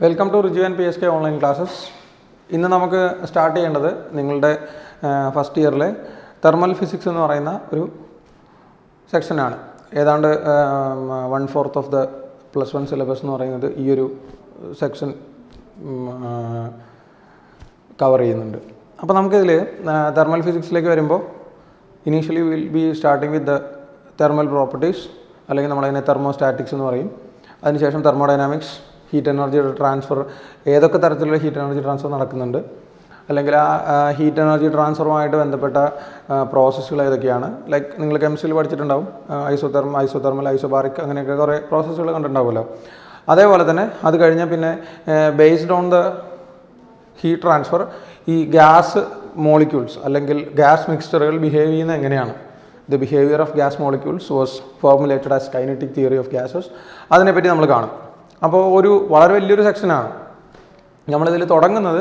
Welcome to Riju and PSK online classes. ഇന്ന് നമുക്ക് start ചെയ്യേണ്ടത് നിങ്ങളുടെ ഫസ്റ്റ് ഇയറിലെ തെർമൽ ഫിസിക്സ് എന്ന് പറയുന്ന ഒരു സെക്ഷനാണ്. ഏതാണ്ട് 1/4 ഓഫ് ദ +1 സിലബസ് എന്ന് പറയുന്നത് ഈ ഒരു സെക്ഷൻ കവർ ചെയ്യുന്നുണ്ട്. അപ്പോൾ നമുക്കിതിൽ തെർമൽ ഫിസിക്സിലേക്ക് വരുമ്പോൾ initially will be starting with the thermal properties, അല്ലെങ്കിൽ നമ്മളതിനെ തെർമോസ്റ്റാറ്റിക്സ് എന്ന് പറയും. അതിനുശേഷം തെർമോഡൈനാമിക്സ്, ഹീറ്റ് എനർജിയുടെ ട്രാൻസ്ഫർ, ഏതൊക്കെ തരത്തിലുള്ള ഹീറ്റ് എനർജി ട്രാൻസ്ഫർ നടക്കുന്നുണ്ട്, അല്ലെങ്കിൽ ആ ഹീറ്റ് എനർജി ട്രാൻസ്ഫറുമായിട്ട് ബന്ധപ്പെട്ട പ്രോസസ്സുകൾ ഏതൊക്കെയാണ്. ലൈക്ക് നിങ്ങൾ കെമിസ്ട്രിയിൽ പഠിച്ചിട്ടുണ്ടാവും, ഐസോതെർമൽ, ഐസോബാറിക്, അങ്ങനെയൊക്കെ കുറേ പ്രോസസ്സുകൾ കണ്ടിട്ടുണ്ടാവുമല്ലോ. അതേപോലെ തന്നെ അത് കഴിഞ്ഞാൽ പിന്നെ based on the heat transfer ഈ ഗ്യാസ് മോളിക്യൂൾസ് അല്ലെങ്കിൽ ഗ്യാസ് മിക്സ്ചറുകൾ ബിഹേവ് ചെയ്യുന്നത് എങ്ങനെയാണ്, the behaviour of gas molecules was formulated as kinetic theory of gases, അതിനെപ്പറ്റി നമ്മൾ കാണും. അപ്പോൾ വളരെ വലിയൊരു സെക്ഷനാണ്. നമ്മളിതിൽ തുടങ്ങുന്നത്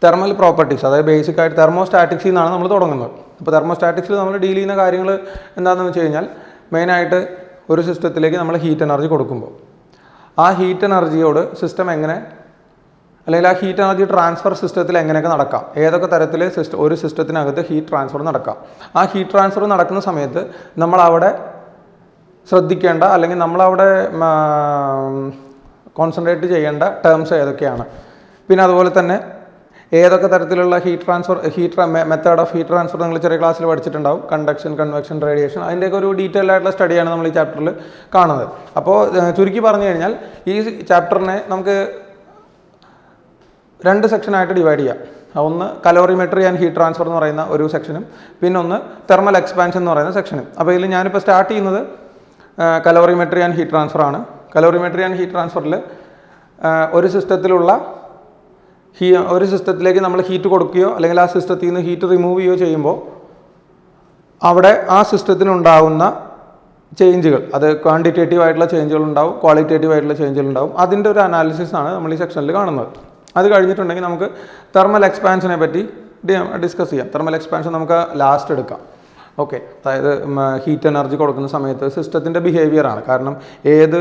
തെർമൽ പ്രോപ്പർട്ടീസ്, അതായത് ബേസിക്കായിട്ട് തെർമോസ്റ്റാറ്റിക്സിൽ നിന്നാണ് നമ്മൾ തുടങ്ങുന്നത്. അപ്പോൾ തെർമോസ്റ്റാറ്റിക്സിൽ നമ്മൾ ഡീൽ ചെയ്യുന്ന കാര്യങ്ങൾ എന്താണെന്ന് വെച്ച് കഴിഞ്ഞാൽ, മെയിനായിട്ട് ഒരു സിസ്റ്റത്തിലേക്ക് നമ്മൾ ഹീറ്റ് എനർജി കൊടുക്കുമ്പോൾ ആ ഹീറ്റ് എനർജിയോട് സിസ്റ്റം എങ്ങനെ, അല്ലെങ്കിൽ ആ ഹീറ്റ് എനർജി ട്രാൻസ്ഫർ സിസ്റ്റത്തിൽ എങ്ങനെയൊക്കെ നടക്കാം, ഏതൊക്കെ തരത്തിൽ ഒരു സിസ്റ്റത്തിനകത്ത് ഹീറ്റ് ട്രാൻസ്ഫർ നടക്കാം. ആ ഹീറ്റ് ട്രാൻസ്ഫർ നടക്കുന്ന സമയത്ത് നമ്മളവിടെ ശ്രദ്ധിക്കേണ്ട, അല്ലെങ്കിൽ നമ്മളവിടെ കോൺസെൻട്രേറ്റ് ചെയ്യേണ്ട ടേംസ് ഏതൊക്കെയാണ്, പിന്നെ അതുപോലെ തന്നെ ഏതൊക്കെ തരത്തിലുള്ള മെത്തേഡ് ഓഫ് ഹീറ്റ് ട്രാൻസ്ഫർ നിങ്ങൾ ചെറിയ ക്ലാസ്സിൽ പഠിച്ചിട്ടുണ്ടാവും. കണ്ടക്ഷൻ, കൺവെക്ഷൻ, റേഡിയേഷൻ, അതിൻ്റെയൊക്കെ ഒരു ഡീറ്റെയിൽഡ് ആയിട്ടുള്ള സ്റ്റഡിയാണ് നമ്മൾ ഈ ചാപ്റ്ററിൽ കാണുന്നത്. അപ്പോൾ ചുരുക്കി പറഞ്ഞു കഴിഞ്ഞാൽ ഈ ചാപ്റ്ററിനെ നമുക്ക് 2 സെക്ഷനായിട്ട് ഡിവൈഡ് ചെയ്യാം. ഒന്ന് കലോറിമെട്രി ആൻഡ് ഹീറ്റ് ട്രാൻസ്ഫർ എന്ന് പറയുന്ന ഒരു സെക്ഷനും, പിന്നെ ഒന്ന് തെർമൽ എക്സ്പാൻഷൻ എന്ന് പറയുന്ന സെക്ഷനും. അപ്പോൾ ഇതിൽ ഞാനിപ്പോൾ സ്റ്റാർട്ട് ചെയ്യുന്നത് കലോറിമെട്രി ആൻഡ് ഹീറ്റ് ട്രാൻസ്ഫർ ആണ്. കലോറിമെട്രി ആൻഡ് ഹീറ്റ് ട്രാൻസ്ഫറിൽ ഒരു സിസ്റ്റത്തിലേക്ക് നമ്മൾ ഹീറ്റ് കൊടുക്കുകയോ അല്ലെങ്കിൽ ആ സിസ്റ്റത്തിൽ നിന്ന് ഹീറ്റ് റിമൂവ് ചെയ്യുകയോ ചെയ്യുമ്പോൾ അവിടെ ആ സിസ്റ്റത്തിനുണ്ടാകുന്ന ചേഞ്ചുകൾ, അത് ക്വാണ്ടിറ്റേറ്റീവ് ആയിട്ടുള്ള ചേഞ്ചുകൾ ഉണ്ടാവും, ക്വാളിറ്റേറ്റീവ് ആയിട്ടുള്ള ചേഞ്ചുകൾ ഉണ്ടാവും. അതിൻ്റെ ഒരു അനാലിസിസ് ആണ് നമ്മൾ ഈ സെക്ഷനിൽ കാണുന്നത്. അത് കഴിഞ്ഞിട്ടുണ്ടെങ്കിൽ നമുക്ക് തെർമൽ എക്സ്പാൻഷനെ പറ്റി ഡിസ്കസ് ചെയ്യാം. തെർമൽ എക്സ്പാൻഷൻ നമുക്ക് ലാസ്റ്റ് എടുക്കാം. ഓക്കെ, അതായത് ഹീറ്റ് എനർജി കൊടുക്കുന്ന സമയത്ത് സിസ്റ്റത്തിൻ്റെ ബിഹേവിയറാണ്. കാരണം ഏത്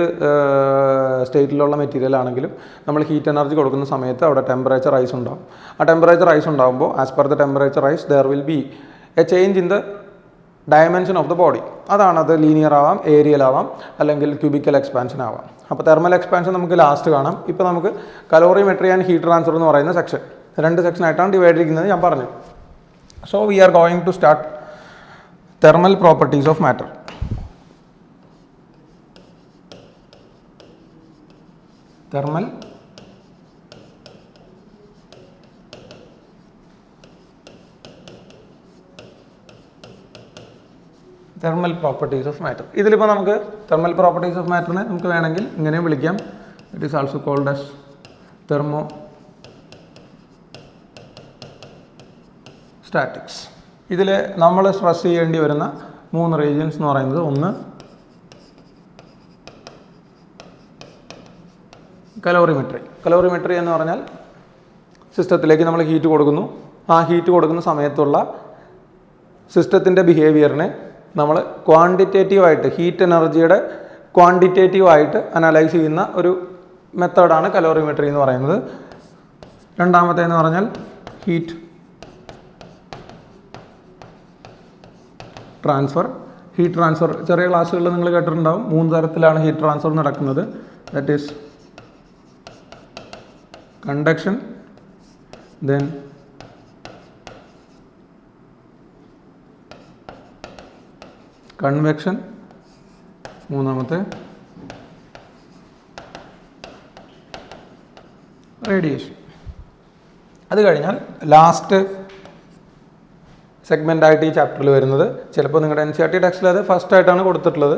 സ്റ്റേറ്റിലുള്ള മെറ്റീരിയൽ ആണെങ്കിലും നമ്മൾ ഹീറ്റ് എനർജി കൊടുക്കുന്ന സമയത്ത് അവിടെ ടെമ്പറേച്ചർ റൈസ് ഉണ്ടാവും. ആ ടെമ്പറേച്ചർ റൈസ് ഉണ്ടാകുമ്പോൾ as per the temperature rise there will be a change in the dimension of the body. അതാണത് ലീനിയർ ആവാം, ഏരിയൽ ആവാം, അല്ലെങ്കിൽ ക്യൂബിക്കൽ എക്സ്പാൻഷൻ ആവാം. അപ്പോൾ തെർമൽ എക്സ്പാൻഷൻ നമുക്ക് ലാസ്റ്റ് കാണാം. ഇപ്പോൾ നമുക്ക് കലോറിമെട്രി ആൻഡ് ഹീറ്റ് ട്രാൻസ്ഫർ എന്ന് പറയുന്ന സെക്ഷൻ 2 സെക്ഷനായിട്ടാണ് ഡിവൈഡ് ചെയ്യുന്നത് ഞാൻ പറഞ്ഞു. So we are going to start thermal properties of matter. Thermal properties of matter. ഇതിലിപ്പോൾ നമുക്ക് thermal properties of matter നെ നമുക്ക് വേണമെങ്കിൽ ഇങ്ങനെ വിളിക്കാം. It is also called as thermostatics. ഇതിൽ നമ്മൾ സ്ട്രെസ് ചെയ്യേണ്ടി വരുന്ന 3 റീജിയൻസ് എന്ന് പറയുന്നത്, ഒന്ന് കലോറിമെട്രി എന്ന് പറഞ്ഞാൽ സിസ്റ്റത്തിലേക്ക് നമ്മൾ ഹീറ്റ് കൊടുക്കുന്നു. ആ ഹീറ്റ് കൊടുക്കുന്ന സമയത്തുള്ള സിസ്റ്റത്തിൻ്റെ ബിഹേവിയറിനെ നമ്മൾ ക്വാണ്ടിറ്റേറ്റീവായിട്ട്, ഹീറ്റ് എനർജിയുടെ ക്വാണ്ടിറ്റേറ്റീവായിട്ട് അനലൈസ് ചെയ്യുന്ന ഒരു മെത്തേഡാണ് കലോറിമെട്രി എന്ന് പറയുന്നത്. രണ്ടാമത്തേന്ന് പറഞ്ഞാൽ ഹീറ്റ് ട്രാൻസ്ഫർ. ചെറിയ ക്ലാസ്സുകളിൽ നിങ്ങൾ കേട്ടിട്ടുണ്ടാവും, 3 തരത്തിലാണ് ഹീറ്റ് ട്രാൻസ്ഫർ നടക്കുന്നത്. That is conduction, then convection, മൂന്നാമത്തെ റേഡിയേഷൻ. അത് കഴിഞ്ഞാൽ ലാസ്റ്റ് സെഗ്മെൻ്റായിട്ട് ഈ ചാപ്റ്ററിൽ വരുന്നത്, ചിലപ്പോൾ നിങ്ങളുടെ NCERT ടെക്സ്റ്റിൽ അത് ഫസ്റ്റ് ആയിട്ടാണ് കൊടുത്തിട്ടുള്ളത്,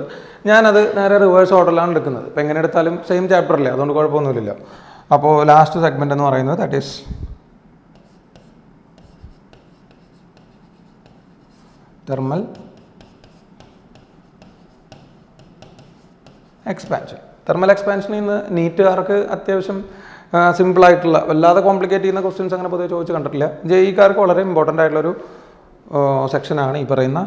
ഞാനത് നേരെ റിവേഴ്സ് ഓർഡറിലാണ് എടുക്കുന്നത്. ഇപ്പോൾ എങ്ങനെ എടുത്താലും സെയിം ചാപ്റ്ററല്ലേ, അതുകൊണ്ട് കുഴപ്പമൊന്നുമില്ല. അപ്പോൾ ലാസ്റ്റ് സെഗ്മെൻ്റ് എന്ന് പറയുന്നത് that is thermal expansion. Thermal എക്സ്പാൻഷനിൽ നിന്ന് നീറ്റുകാർക്ക് അത്യാവശ്യം സിമ്പിളായിട്ടുള്ള, വല്ലാതെ കോംപ്ലിക്കേറ്റ് ചെയ്യുന്ന ക്വസ്റ്റ്യൻസ് അങ്ങനെ പൊതുവെ ചോദിച്ച് കണ്ടിട്ടില്ല. JEEക്കാർക്ക് വളരെ ഇമ്പോർട്ടൻ്റ് ആയിട്ടുള്ളൊരു സെക്ഷനാണ് ഈ പറയുന്ന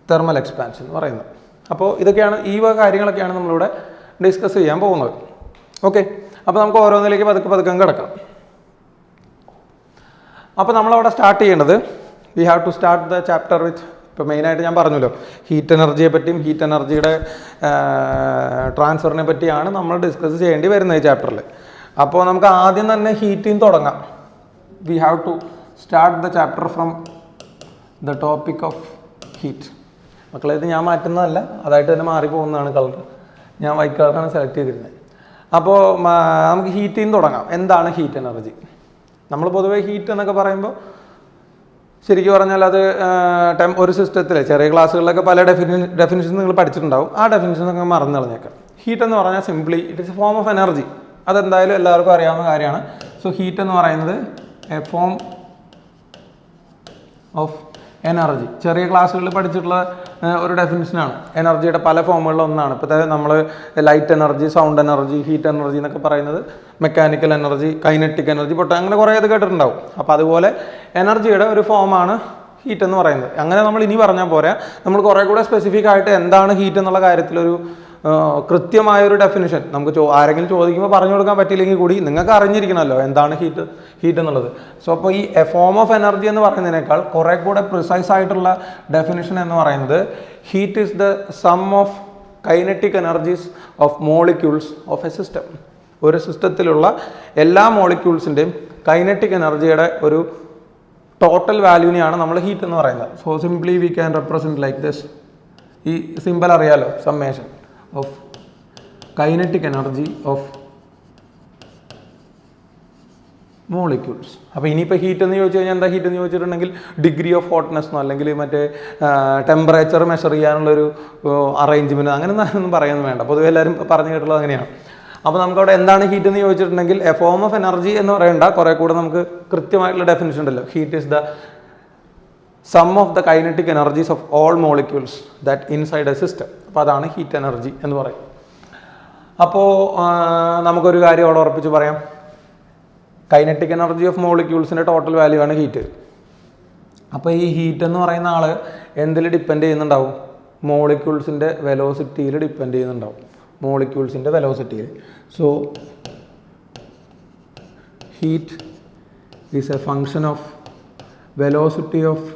തെർമൽ എക്സ്പാൻഷൻ എന്ന് പറയുന്നത്. അപ്പോൾ ഇതൊക്കെയാണ്, ഈ കാര്യങ്ങളൊക്കെയാണ് നമ്മളിവിടെ ഡിസ്കസ് ചെയ്യാൻ പോകുന്നത്. ഓക്കെ, അപ്പോൾ നമുക്ക് ഓരോന്നിലേക്ക് പതുക്കെ കിടക്കാം. അപ്പോൾ നമ്മളവിടെ സ്റ്റാർട്ട് ചെയ്യേണ്ടത്, we have to start the chapter with, ഇപ്പോൾ മെയിനായിട്ട് ഞാൻ പറഞ്ഞല്ലോ ഹീറ്റ് എനർജിയെ പറ്റിയും ഹീറ്റ് എനർജിയുടെ ട്രാൻസ്ഫറിനെ പറ്റിയാണ് നമ്മൾ ഡിസ്കസ് ചെയ്യേണ്ടി വരുന്നത് ഈ ചാപ്റ്ററിൽ. അപ്പോൾ നമുക്ക് ആദ്യം തന്നെ ഹീറ്റിൽ നിന്ന് തുടങ്ങാം. We have to start the chapter from the topic of heat. മക്കളെ ഇത് ഞാൻ മാറ്റുന്നതല്ല, അതായിട്ട് തന്നെ മാറിപ്പോകുന്നതാണ് കളർ. ഞാൻ വൈറ്റ് കളറാണ് സെലക്ട് ചെയ്തിരുന്നത്. അപ്പോൾ നമുക്ക് ഹീറ്റിൽ നിന്ന് തുടങ്ങാം. എന്താണ് ഹീറ്റ് എനർജി? നമ്മൾ പൊതുവേ ഹീറ്റ് എന്നൊക്കെ പറയുമ്പോൾ ശരിക്കും പറഞ്ഞാൽ അത് ഒരു സിസ്റ്റത്തിൽ ചെറിയ ക്ലാസ്സുകളിലൊക്കെ പല ഡെഫിനിഷൻ നിങ്ങൾ പഠിച്ചിട്ടുണ്ടാവും. ആ ഡെഫിനിഷനൊക്കെ മറന്നു കളഞ്ഞേക്കാം. ഹീറ്റ് എന്ന് പറഞ്ഞാൽ simply it is A form of energy. അതെന്തായാലും എല്ലാവർക്കും അറിയാവുന്ന കാര്യമാണ്. സോ ഹീറ്റ് എന്ന് പറയുന്നത് എ ഫോം ഓഫ് എനർജി. ചെറിയ ക്ലാസ്സുകളിൽ പഠിച്ചിട്ടുള്ള ഒരു ഡെഫിനിഷനാണ്. എനർജിയുടെ പല ഫോമുകളിൽ ഒന്നാണ്. ഇപ്പോൾ നമ്മൾ light energy, sound energy, heat energy എന്നൊക്കെ പറയുന്നത്, മെക്കാനിക്കൽ എനർജി, കൈനറ്റിക് എനർജി, അങ്ങനെ കുറേ ഇത് കേട്ടിട്ടുണ്ടാവും. അപ്പോൾ അതുപോലെ എനർജിയുടെ ഒരു ഫോമാണ് ഹീറ്റ് എന്ന് പറയുന്നത്. അങ്ങനെ നമ്മൾ ഇനി പറഞ്ഞാൽ പോരാ, നമ്മൾ കുറേ കൂടെ സ്പെസിഫിക് ആയിട്ട് എന്താണ് ഹീറ്റ് എന്നുള്ള കാര്യത്തിലൊരു കൃത്യമായൊരു ഡെഫിനിഷൻ നമുക്ക് ആരെങ്കിലും ചോദിക്കുമ്പോൾ പറഞ്ഞു കൊടുക്കാൻ പറ്റിയില്ലെങ്കിൽ കൂടി നിങ്ങൾക്ക് അറിഞ്ഞിരിക്കണമല്ലോ എന്താണ് ഹീറ്റ് എന്നുള്ളത്. സോ അപ്പോൾ ഈ ഫോം ഓഫ് എനർജി എന്ന് പറയുന്നതിനേക്കാൾ കുറേ കൂടെ പ്രിസൈസ് ആയിട്ടുള്ള ഡെഫിനിഷൻ എന്ന് പറയുന്നത് heat is the sum of kinetic energies of molecules of A system. ഒരു സിസ്റ്റത്തിലുള്ള എല്ലാ മോളിക്യൂൾസിൻ്റെയും കൈനറ്റിക് എനർജിയുടെ ഒരു ടോട്ടൽ വാല്യൂവിനെയാണ് നമ്മൾ ഹീറ്റ് എന്ന് പറയുന്നത്. So simply we can represent like this. ഈ സിമ്പൽ അറിയാലോ, summation of kinetic energy of molecules. അപ്പോൾ ഇനിയിപ്പോൾ ഹീറ്റ് എന്ന് ചോദിച്ചു കഴിഞ്ഞാൽ എന്താ ഹീറ്റ് എന്ന് ചോദിച്ചിട്ടുണ്ടെങ്കിൽ ഡിഗ്രി ഓഫ് ഹോട്ട്നെസ് എന്നോ അല്ലെങ്കിൽ മറ്റേ ടെമ്പറേച്ചർ മെഷർ ചെയ്യാനുള്ളൊരു അറേഞ്ച്മെൻറ്റ് അങ്ങനെ ഒന്നും പറയുന്നത് വേണ്ട. പൊതുവെ എല്ലാവരും പറഞ്ഞു കേട്ടുള്ളത് അങ്ങനെയാണ്. അപ്പോൾ നമുക്കവിടെ എന്താണ് ഹീറ്റ് എന്ന് ചോദിച്ചിട്ടുണ്ടെങ്കിൽ എ ഫോം ഓഫ് എനർജി എന്ന് പറയേണ്ട, കുറേ കൂടെ നമുക്ക് കൃത്യമായിട്ടുള്ള ഡെഫിനിഷൻ ഉണ്ടല്ലോ. Heat is the sum of the kinetic energies of all molecules that inside A system. അപ്പോൾ അതാണ് ഹീറ്റ് എനർജി എന്ന് പറയും. അപ്പോൾ നമുക്കൊരു കാര്യം അവിടെ ഉറപ്പിച്ച് പറയാം, കൈനറ്റിക് എനർജി ഓഫ് മോളിക്യൂൾസിൻ്റെ ടോട്ടൽ വാല്യൂ ആണ് ഹീറ്റ്. അപ്പോൾ ഈ ഹീറ്റ് എന്ന് പറയുന്ന ആൾ എന്തിൽ ഡിപ്പെൻഡ് ചെയ്യുന്നുണ്ടാവും? മോളിക്യൂൾസിൻ്റെ വെലോസിറ്റിയിൽ ഡിപ്പെൻഡ് ചെയ്യുന്നുണ്ടാവും. മോളിക്യൂൾസിൻ്റെ വെലോസിറ്റിയിൽ. So heat is a function of velocity of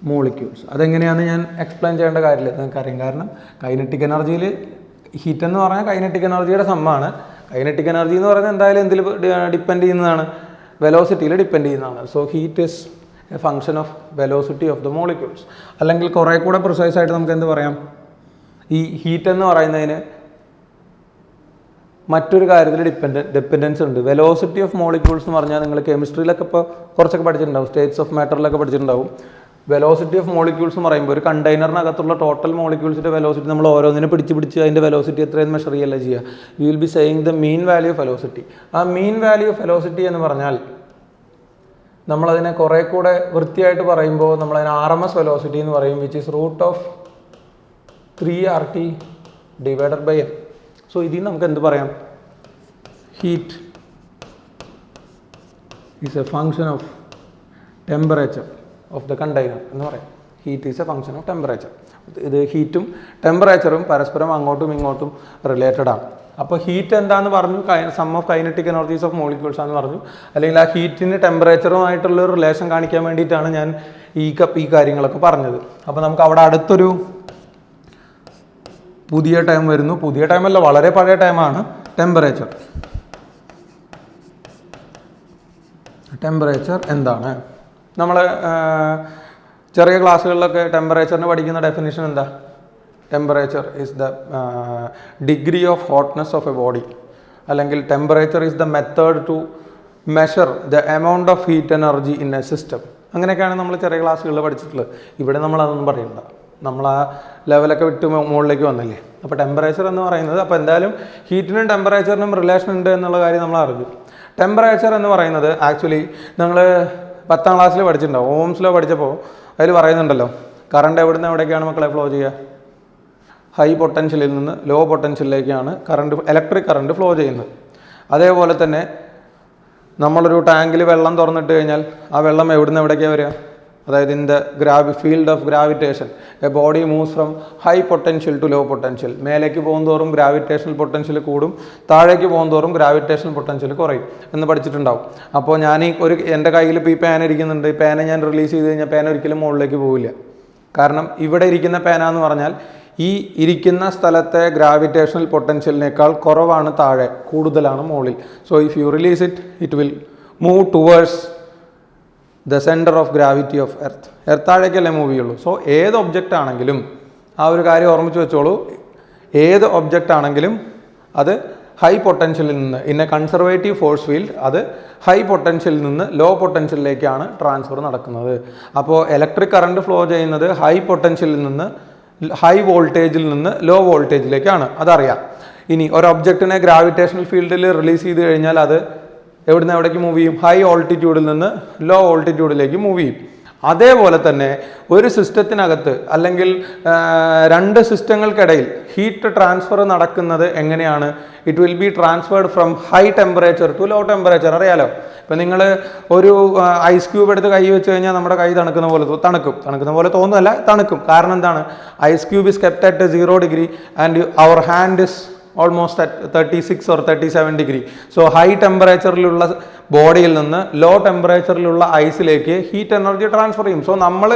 molecules. അതെങ്ങനെയാണെന്ന് ഞാൻ എക്സ്പ്ലെയിൻ ചെയ്യേണ്ട കാര്യമില്ല, നിങ്ങൾക്കറിയാം. കാരണം കൈനറ്റിക് എനർജിയിൽ ഹീറ്റ് എന്ന് പറഞ്ഞാൽ കൈനറ്റിക് എനർജിയുടെ സമ്മാണ്. കൈനറ്റിക് എനർജി എന്ന് പറയുന്നത് എന്തായാലും എന്തിൽ ഡിപ്പെൻഡ് ചെയ്യുന്നതാണ്? വെലോസിറ്റിയിൽ ഡിപ്പെൻഡ് ചെയ്യുന്നതാണ്. So heat is A function of velocity of the molecules. അല്ലെങ്കിൽ കുറേ കൂടെ പ്രിസൈസ് ആയിട്ട് നമുക്ക് എന്ത് പറയാം? ഈ ഹീറ്റ് എന്ന് പറയുന്നതിന് മറ്റൊരു കാര്യത്തിൽ ഡിപ്പെൻഡൻസ് ഉണ്ട്. വെലോസിറ്റി ഓഫ് മോളിക്യൂൾസ് എന്ന് പറഞ്ഞാൽ നിങ്ങൾ കെമിസ്ട്രിയിലൊക്കെ ഇപ്പോൾ കുറച്ചൊക്കെ പഠിച്ചിട്ടുണ്ടാവും, സ്റ്റേറ്റ്സ് ഓഫ് മാറ്ററിലൊക്കെ പഠിച്ചിട്ടുണ്ടാവും. വെലോസിറ്റി ഓഫ് മോളിക്യൂൾസ് എന്ന് പറയുമ്പോൾ ഒരു കണ്ടെയ്നറിനകത്തുള്ള ടോട്ടൽ മോളിക്യൂൾസിൻ്റെ വെലോസിറ്റി നമ്മൾ ഓരോന്നിനെ പിടിച്ച് അതിൻ്റെ വെലോസിറ്റി എത്രയെന്ന് മെഷർ ചെയ്യല്ല ചെയ്യുക. We will be saying the mean value of velocity. ആ മീൻ വാല്യൂ ഓഫ് വെലോസിറ്റി എന്ന് പറഞ്ഞാൽ നമ്മളതിനെ കുറേ കൂടെ വൃത്തിയായിട്ട് പറയുമ്പോൾ നമ്മളതിനെ RMS വെലോസിറ്റി എന്ന് പറയും, which is root of 3RT divided by n. So ഇതിൽ നമുക്ക് എന്ത് പറയാം? Heat is a function of temperature of the container എന്ന് പറയാം. Heat is a function of temperature. ഇത് ഹീറ്റും ടെമ്പറേച്ചറും പരസ്പരം അങ്ങോട്ടും ഇങ്ങോട്ടും റിലേറ്റഡ് ആണ്. അപ്പോൾ ഹീറ്റ് എന്താണെന്ന് പറഞ്ഞു? Sum of kinetic energies of molecules ആണെന്ന് പറഞ്ഞു. അല്ലെങ്കിൽ ആ ഹീറ്റിന് ടെമ്പറേച്ചറുമായിട്ടുള്ള ഒരു റിലേഷൻ കാണിക്കാൻ വേണ്ടിയിട്ടാണ് ഞാൻ ഈ കാര്യങ്ങളൊക്കെ പറഞ്ഞത്. അപ്പോൾ നമുക്ക് അവിടെ അടുത്തൊരു പുതിയ ടൈം വരുന്നു. പുതിയ ടൈമല്ല, വളരെ പഴയ ടൈമാണ്. ടെമ്പറേച്ചർ എന്താണ്? നമ്മൾ ചെറിയ ക്ലാസ്സുകളിലൊക്കെ ടെമ്പറേച്ചറിന് പഠിക്കുന്ന ഡെഫിനിഷൻ എന്താ? Temperature is the degree of hotness of a body, അല്ലെങ്കിൽ temperature is the method to measure the amount of heat energy in a system. അങ്ങനെയൊക്കെയാണ് നമ്മൾ ചെറിയ ക്ലാസ്സുകളിൽ പഠിച്ചിട്ടുള്ളത്. ഇവിടെ നമ്മളതൊന്നും പറയണ്ട, നമ്മൾ ആ ലെവലൊക്കെ വിട്ട് മുകളിലേക്ക് വന്നില്ലേ. അപ്പോൾ ടെമ്പറേച്ചർ എന്ന് പറയുന്നത്, അപ്പോൾ എന്തായാലും ഹീറ്റിനും ടെമ്പറേച്ചറിനും റിലേഷൻ ഉണ്ട് എന്നുള്ള കാര്യം നമ്മൾ അറിഞ്ഞു. ടെമ്പറേച്ചർ എന്ന് പറയുന്നത് ആക്ച്വലി നിങ്ങൾ 10ാം ക്ലാസ്സിൽ പഠിച്ചിട്ടുണ്ടാവും. ഓംസിലോ പഠിച്ചപ്പോൾ അതിൽ പറയുന്നുണ്ടല്ലോ, കറണ്ട് എവിടുന്ന് എവിടേക്കാണ് മക്കളെ ഫ്ലോ ചെയ്യുക? ഹൈ പൊട്ടൻഷ്യലിൽ നിന്ന് ലോ പൊട്ടൻഷ്യലിലേക്കാണ് ഇലക്ട്രിക് കറണ്ട് ഫ്ലോ ചെയ്യുന്നത്. അതേപോലെ തന്നെ നമ്മളൊരു ടാങ്കിൽ വെള്ളം തുറന്നിട്ട് കഴിഞ്ഞാൽ ആ വെള്ളം എവിടുന്ന് എവിടേക്കാണ് വരിക? അതായത് in the field of gravitation a body moves from high potential to low potential. മേലേക്ക് പോകുന്തോറും ഗ്രാവിറ്റേഷണൽ പൊട്ടൻഷ്യൽ കൂടും, താഴേക്ക് പോകുന്തോറും ഗ്രാവിറ്റേഷണൽ പൊട്ടൻഷ്യൽ കുറയും എന്ന് പഠിച്ചിട്ടുണ്ടാവും. അപ്പോൾ ഞാൻ എൻ്റെ കയ്യിൽ ഇപ്പോൾ ഈ പേന ഇരിക്കുന്നുണ്ട്, ഈ പേന ഞാൻ റിലീസ് ചെയ്ത് കഴിഞ്ഞാൽ പേന ഒരിക്കലും മുകളിലേക്ക് പോവില്ല. കാരണം ഇവിടെ ഇരിക്കുന്ന പേന എന്ന് പറഞ്ഞാൽ ഈ ഇരിക്കുന്ന സ്ഥലത്തെ ഗ്രാവിറ്റേഷണൽ പൊട്ടൻഷ്യലിനേക്കാൾ കുറവാണ് താഴെ, കൂടുതലാണ് മുകളിൽ. So if you release it will move towards the centre of gravity of earth. Earth താഴേക്കല്ലേ മൂവ് ചെയ്യുള്ളൂ. സോ ഏത് ഒബ്ജക്റ്റ് ആണെങ്കിലും ആ ഒരു കാര്യം ഓർമ്മിച്ച് വെച്ചോളൂ, ഏത് ഒബ്ജക്റ്റ് ആണെങ്കിലും അത് ഹൈ പൊട്ടൻഷ്യലിൽ നിന്ന് in A conservative force field അത് ഹൈ പൊട്ടൻഷ്യലിൽ നിന്ന് ലോ പൊട്ടൻഷ്യലിലേക്കാണ് ട്രാൻസ്ഫർ നടക്കുന്നത്. അപ്പോൾ ഇലക്ട്രിക് കറണ്ട് ഫ്ലോ ചെയ്യുന്നത് ഹൈ പൊട്ടൻഷ്യലിൽ നിന്ന് ഹൈ വോൾട്ടേജിൽ നിന്ന് ലോ വോൾട്ടേജിലേക്കാണ്, അതറിയാം. ഇനി ഒരു ഒബ്ജക്റ്റിനെ ഗ്രാവിറ്റേഷണൽ ഫീൽഡിൽ റിലീസ് ചെയ്ത് കഴിഞ്ഞാൽ അത് എവിടുന്ന് എവിടേക്ക് മൂവ് ചെയ്യും? ഹൈ ഓൾട്ടിറ്റ്യൂഡിൽ നിന്ന് ലോ ഓൾട്ടിറ്റ്യൂഡിലേക്ക് മൂവ് ചെയ്യും. അതേപോലെ തന്നെ ഒരു സിസ്റ്റത്തിനകത്ത് അല്ലെങ്കിൽ രണ്ട് സിസ്റ്റങ്ങൾക്കിടയിൽ ഹീറ്റ് ട്രാൻസ്ഫർ നടക്കുന്നത് എങ്ങനെയാണ്? It will be transferred from high temperature to low temperature. അറിയാലോ, ഇപ്പം നിങ്ങൾ ഒരു ഐസ് ക്യൂബ് എടുത്ത് കൈ വെച്ച് കഴിഞ്ഞാൽ നമ്മുടെ കൈ തണുക്കുന്ന പോലെ തോന്നുന്നല്ല, തണുക്കും. കാരണം എന്താണ്? Ice cube is kept at 0 degree and our hand is almost at 36 or 37 degree. So high ടെമ്പറേച്ചറിലുള്ള ബോഡിയിൽ നിന്ന് ലോ ടെമ്പറേച്ചറിലുള്ള ഐസിലേക്ക് ഹീറ്റ് എനർജി ട്രാൻസ്ഫർ ചെയ്യും. സോ നമ്മൾ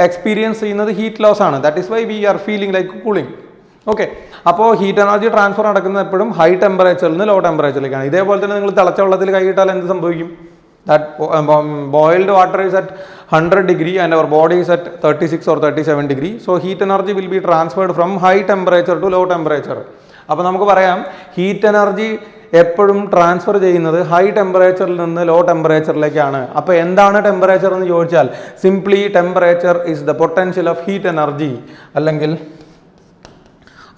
എക്സ്പീരിയൻസ് ചെയ്യുന്നത് ഹീറ്റ് ലോസ് ആണ്. That is why we are feeling like cooling. Okay, അപ്പോൾ ഹീറ്റ് എനർജി ട്രാൻസ്ഫർ നടക്കുന്നത് എപ്പോഴും ഹൈ ടെമ്പറേച്ചറിൽ നിന്ന് ലോ ടെമ്പറേച്ചറിലേക്കാണ്. ഇതേപോലെ തന്നെ നിങ്ങൾ തിളച്ച വെള്ളത്തിൽ കൈയിട്ടാൽ എന്ത് സംഭവിക്കും? That boiled water is at 100 degree and our body is at 36 or 37 degree. So heat energy will be transferred from high temperature to low temperature. അപ്പോൾ നമുക്ക് പറയാം ഹീറ്റ് എനർജി എപ്പോഴും ട്രാൻസ്ഫർ ചെയ്യുന്നത് ഹൈ ടെമ്പറേച്ചറിൽ നിന്ന് ലോ ടെമ്പറേച്ചറിലേക്കാണ്. അപ്പോൾ എന്താണ് ടെമ്പറേച്ചർ എന്ന് ചോദിച്ചാൽ simply temperature is the potential of heat energy. അല്ലെങ്കിൽ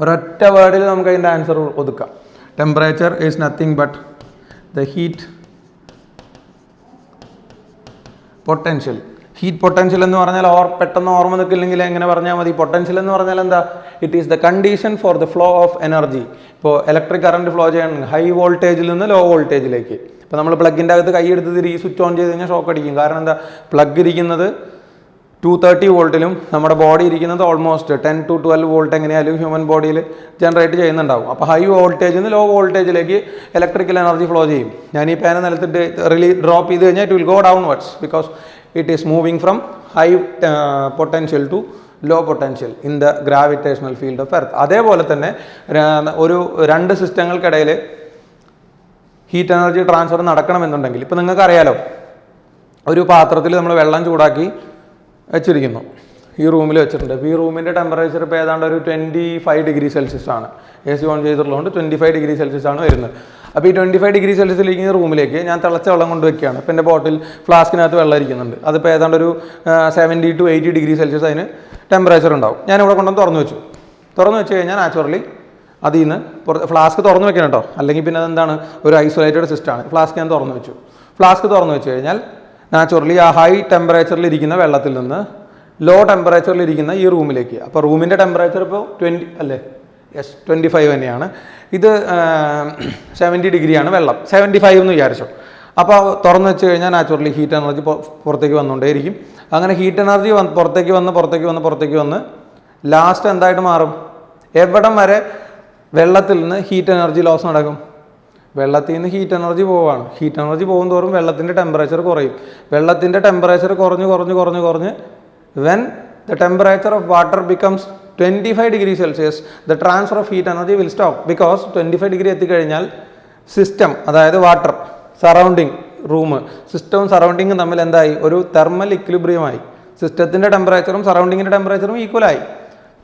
ഒരൊറ്റ വേർഡിൽ നമുക്ക് അതിൻ്റെ ആൻസർ ഒതുക്കാം. Temperature is nothing but the heat potential. Heat potential എന്ന് പറഞ്ഞാൽ പെട്ടെന്ന് ഓർമ്മ നിൽക്കില്ലെങ്കിൽ എങ്ങനെ പറഞ്ഞാൽ മതി? പൊട്ടൻഷ്യൽ എന്ന് പറഞ്ഞാൽ എന്താ? It is the condition for the flow of energy. ഇപ്പോൾ ഇലക്ട്രിക് കറണ്ട് ഫ്ലോ ചെയ്യണമെങ്കിൽ ഹൈ വോൾട്ടേജിൽ നിന്ന് ലോ വോൾട്ടേജിലേക്ക്. ഇപ്പോൾ നമ്മൾ പ്ലഗിൻ്റെ അകത്ത് കൈ എടുത്ത് സ്വിച്ച് ഓൺ ചെയ്ത് കഴിഞ്ഞാൽ ഷോക്ക് അടിക്കും. കാരണം എന്താ? പ്ലഗ് ഇരിക്കുന്നത് 230 വോൾട്ടിലും നമ്മുടെ ബോഡി ഇരിക്കുന്നത് ഓൾമോസ്റ്റ് 10 to 12 വോൾട്ട് എങ്ങനെയായാലും ഹ്യൂമൻ ബോഡിയിൽ ജനറേറ്റ് ചെയ്യുന്നുണ്ടാവും. അപ്പോൾ ഹൈ വോൾട്ടേജിൽ നിന്ന് ലോ വോൾട്ടേജിലേക്ക് ഇലക്ട്രിക്കൽ എനർജി ഫ്ലോ ചെയ്യും. ഞാൻ ഈ പേന നിലത്തിട്ട് ഡ്രോപ്പ് ചെയ്ത് കഴിഞ്ഞാൽ it will go downwards because it is moving from high potential to low potential in the gravitational field of earth. അതേപോലെ തന്നെ ഒരു രണ്ട് സിസ്റ്റങ്ങൾക്കിടയിൽ ഹീറ്റ് എനർജി ട്രാൻസ്ഫർ നടക്കണമെന്നുണ്ടെങ്കിൽ ഇപ്പോൾ നിങ്ങൾക്കറിയാലോ, ഒരു പാത്രത്തിൽ നമ്മൾ വെള്ളം ചൂടാക്കി വെച്ചിരിക്കുന്നു, ഈ റൂമിൽ വെച്ചിട്ടുണ്ട്. ഇപ്പോൾ ഈ റൂമിൻ്റെ ടെമ്പറേച്ചർ ഇപ്പോൾ ഏതാണ്ട് ഒരു 25 ഡിഗ്രി സെൽഷ്യസ് ആണ്. AC ഓൺ ചെയ്തിട്ടുള്ളതുകൊണ്ട് 25 ഡിഗ്രി സെൽഷ്യസ് ആണ് വരുന്നത്. അപ്പോൾ ഈ 25 ഡിഗ്രി സെൽഷ്യസിലേക്ക് റൂമിലേക്ക് ഞാൻ തിളച്ച വെള്ളം കൊണ്ട് വെക്കുകയാണ്. ഇപ്പോൾ എൻ്റെ ബോട്ടിൽ ഫ്ലാസ്കിനകത്ത് വെള്ളം ഇരിക്കുന്നുണ്ട്. അതിപ്പോൾ ഏതാണ്ട് ഒരു 70 to 80 ഡിഗ്രി സെൽഷ്യസ് അതിന് ടെമ്പറേച്ചർ ഉണ്ടാവും. ഞാനിവിടെ കൊണ്ടുവന്ന് തുറന്നു വെച്ച് കഴിഞ്ഞാൽ നാച്ചുറലി അതിൽ നിന്ന് ഫ്ലാസ്ക് തുറന്നു വെക്കണം കേട്ടോ, അല്ലെങ്കിൽ പിന്നെ അതെന്താണ് ഒരു ഐസൊലേറ്റഡ് സിസ്റ്റമാണ്. ഫ്ലാസ്ക് ഞാൻ തുറന്നു വെച്ചു. ഫ്ലാസ്ക് തുറന്നു വെച്ച് കഴിഞ്ഞാൽ നാച്ചുറലി ആ ഹൈ ടെമ്പറേച്ചറിൽ ഇരിക്കുന്ന വെള്ളത്തിൽ നിന്ന് ലോ ടെമ്പറേച്ചറിൽ ഇരിക്കുന്ന ഈ റൂമിലേക്ക്. അപ്പോൾ റൂമിൻ്റെ ടെമ്പറേച്ചർ ഇപ്പോൾ 20 അല്ലേ? യെസ്, 25 തന്നെയാണ്. ഇത് 70 ഡിഗ്രിയാണ് വെള്ളം, 75 എന്ന് വിചാരിച്ചോ. അപ്പോൾ തുറന്നു വെച്ച് കഴിഞ്ഞാൽ നാച്ചുറലി ഹീറ്റ് എനർജി പുറത്തേക്ക് വന്നുകൊണ്ടേയിരിക്കും. അങ്ങനെ ഹീറ്റ് എനർജി പുറത്തേക്ക് വന്ന് ലാസ്റ്റ് എന്തായിട്ട് മാറും? എവിടം വരെ വെള്ളത്തിൽ നിന്ന് ഹീറ്റ് എനർജി ലോസ് നടക്കും? വെള്ളത്തിൽ നിന്ന് ഹീറ്റ് എനർജി പോവുകയാണ്. ഹീറ്റ് എനർജി പോകും തോറും വെള്ളത്തിൻ്റെ ടെമ്പറേച്ചർ കുറയും. വെള്ളത്തിൻ്റെ ടെമ്പറേച്ചർ കുറഞ്ഞ് when the temperature of water becomes 25 degrees Celsius, the transfer of heat energy will stop because 25 degree എത്തിക്കഴിഞ്ഞാൽ സിസ്റ്റം, അതായത് വാട്ടർ, സറൗണ്ടിങ്, റൂം, സിസ്റ്റവും സറൗണ്ടിങ്ങും തമ്മിൽ എന്തായി? ഒരു തെർമൽ ഇക്വിലിബ്രിയമായി. സിസ്റ്റത്തിൻ്റെ ടെമ്പറേച്ചറും സറൗണ്ടിങ്ങിൻ്റെ ടെമ്പറേച്ചറും ഈക്വലായി.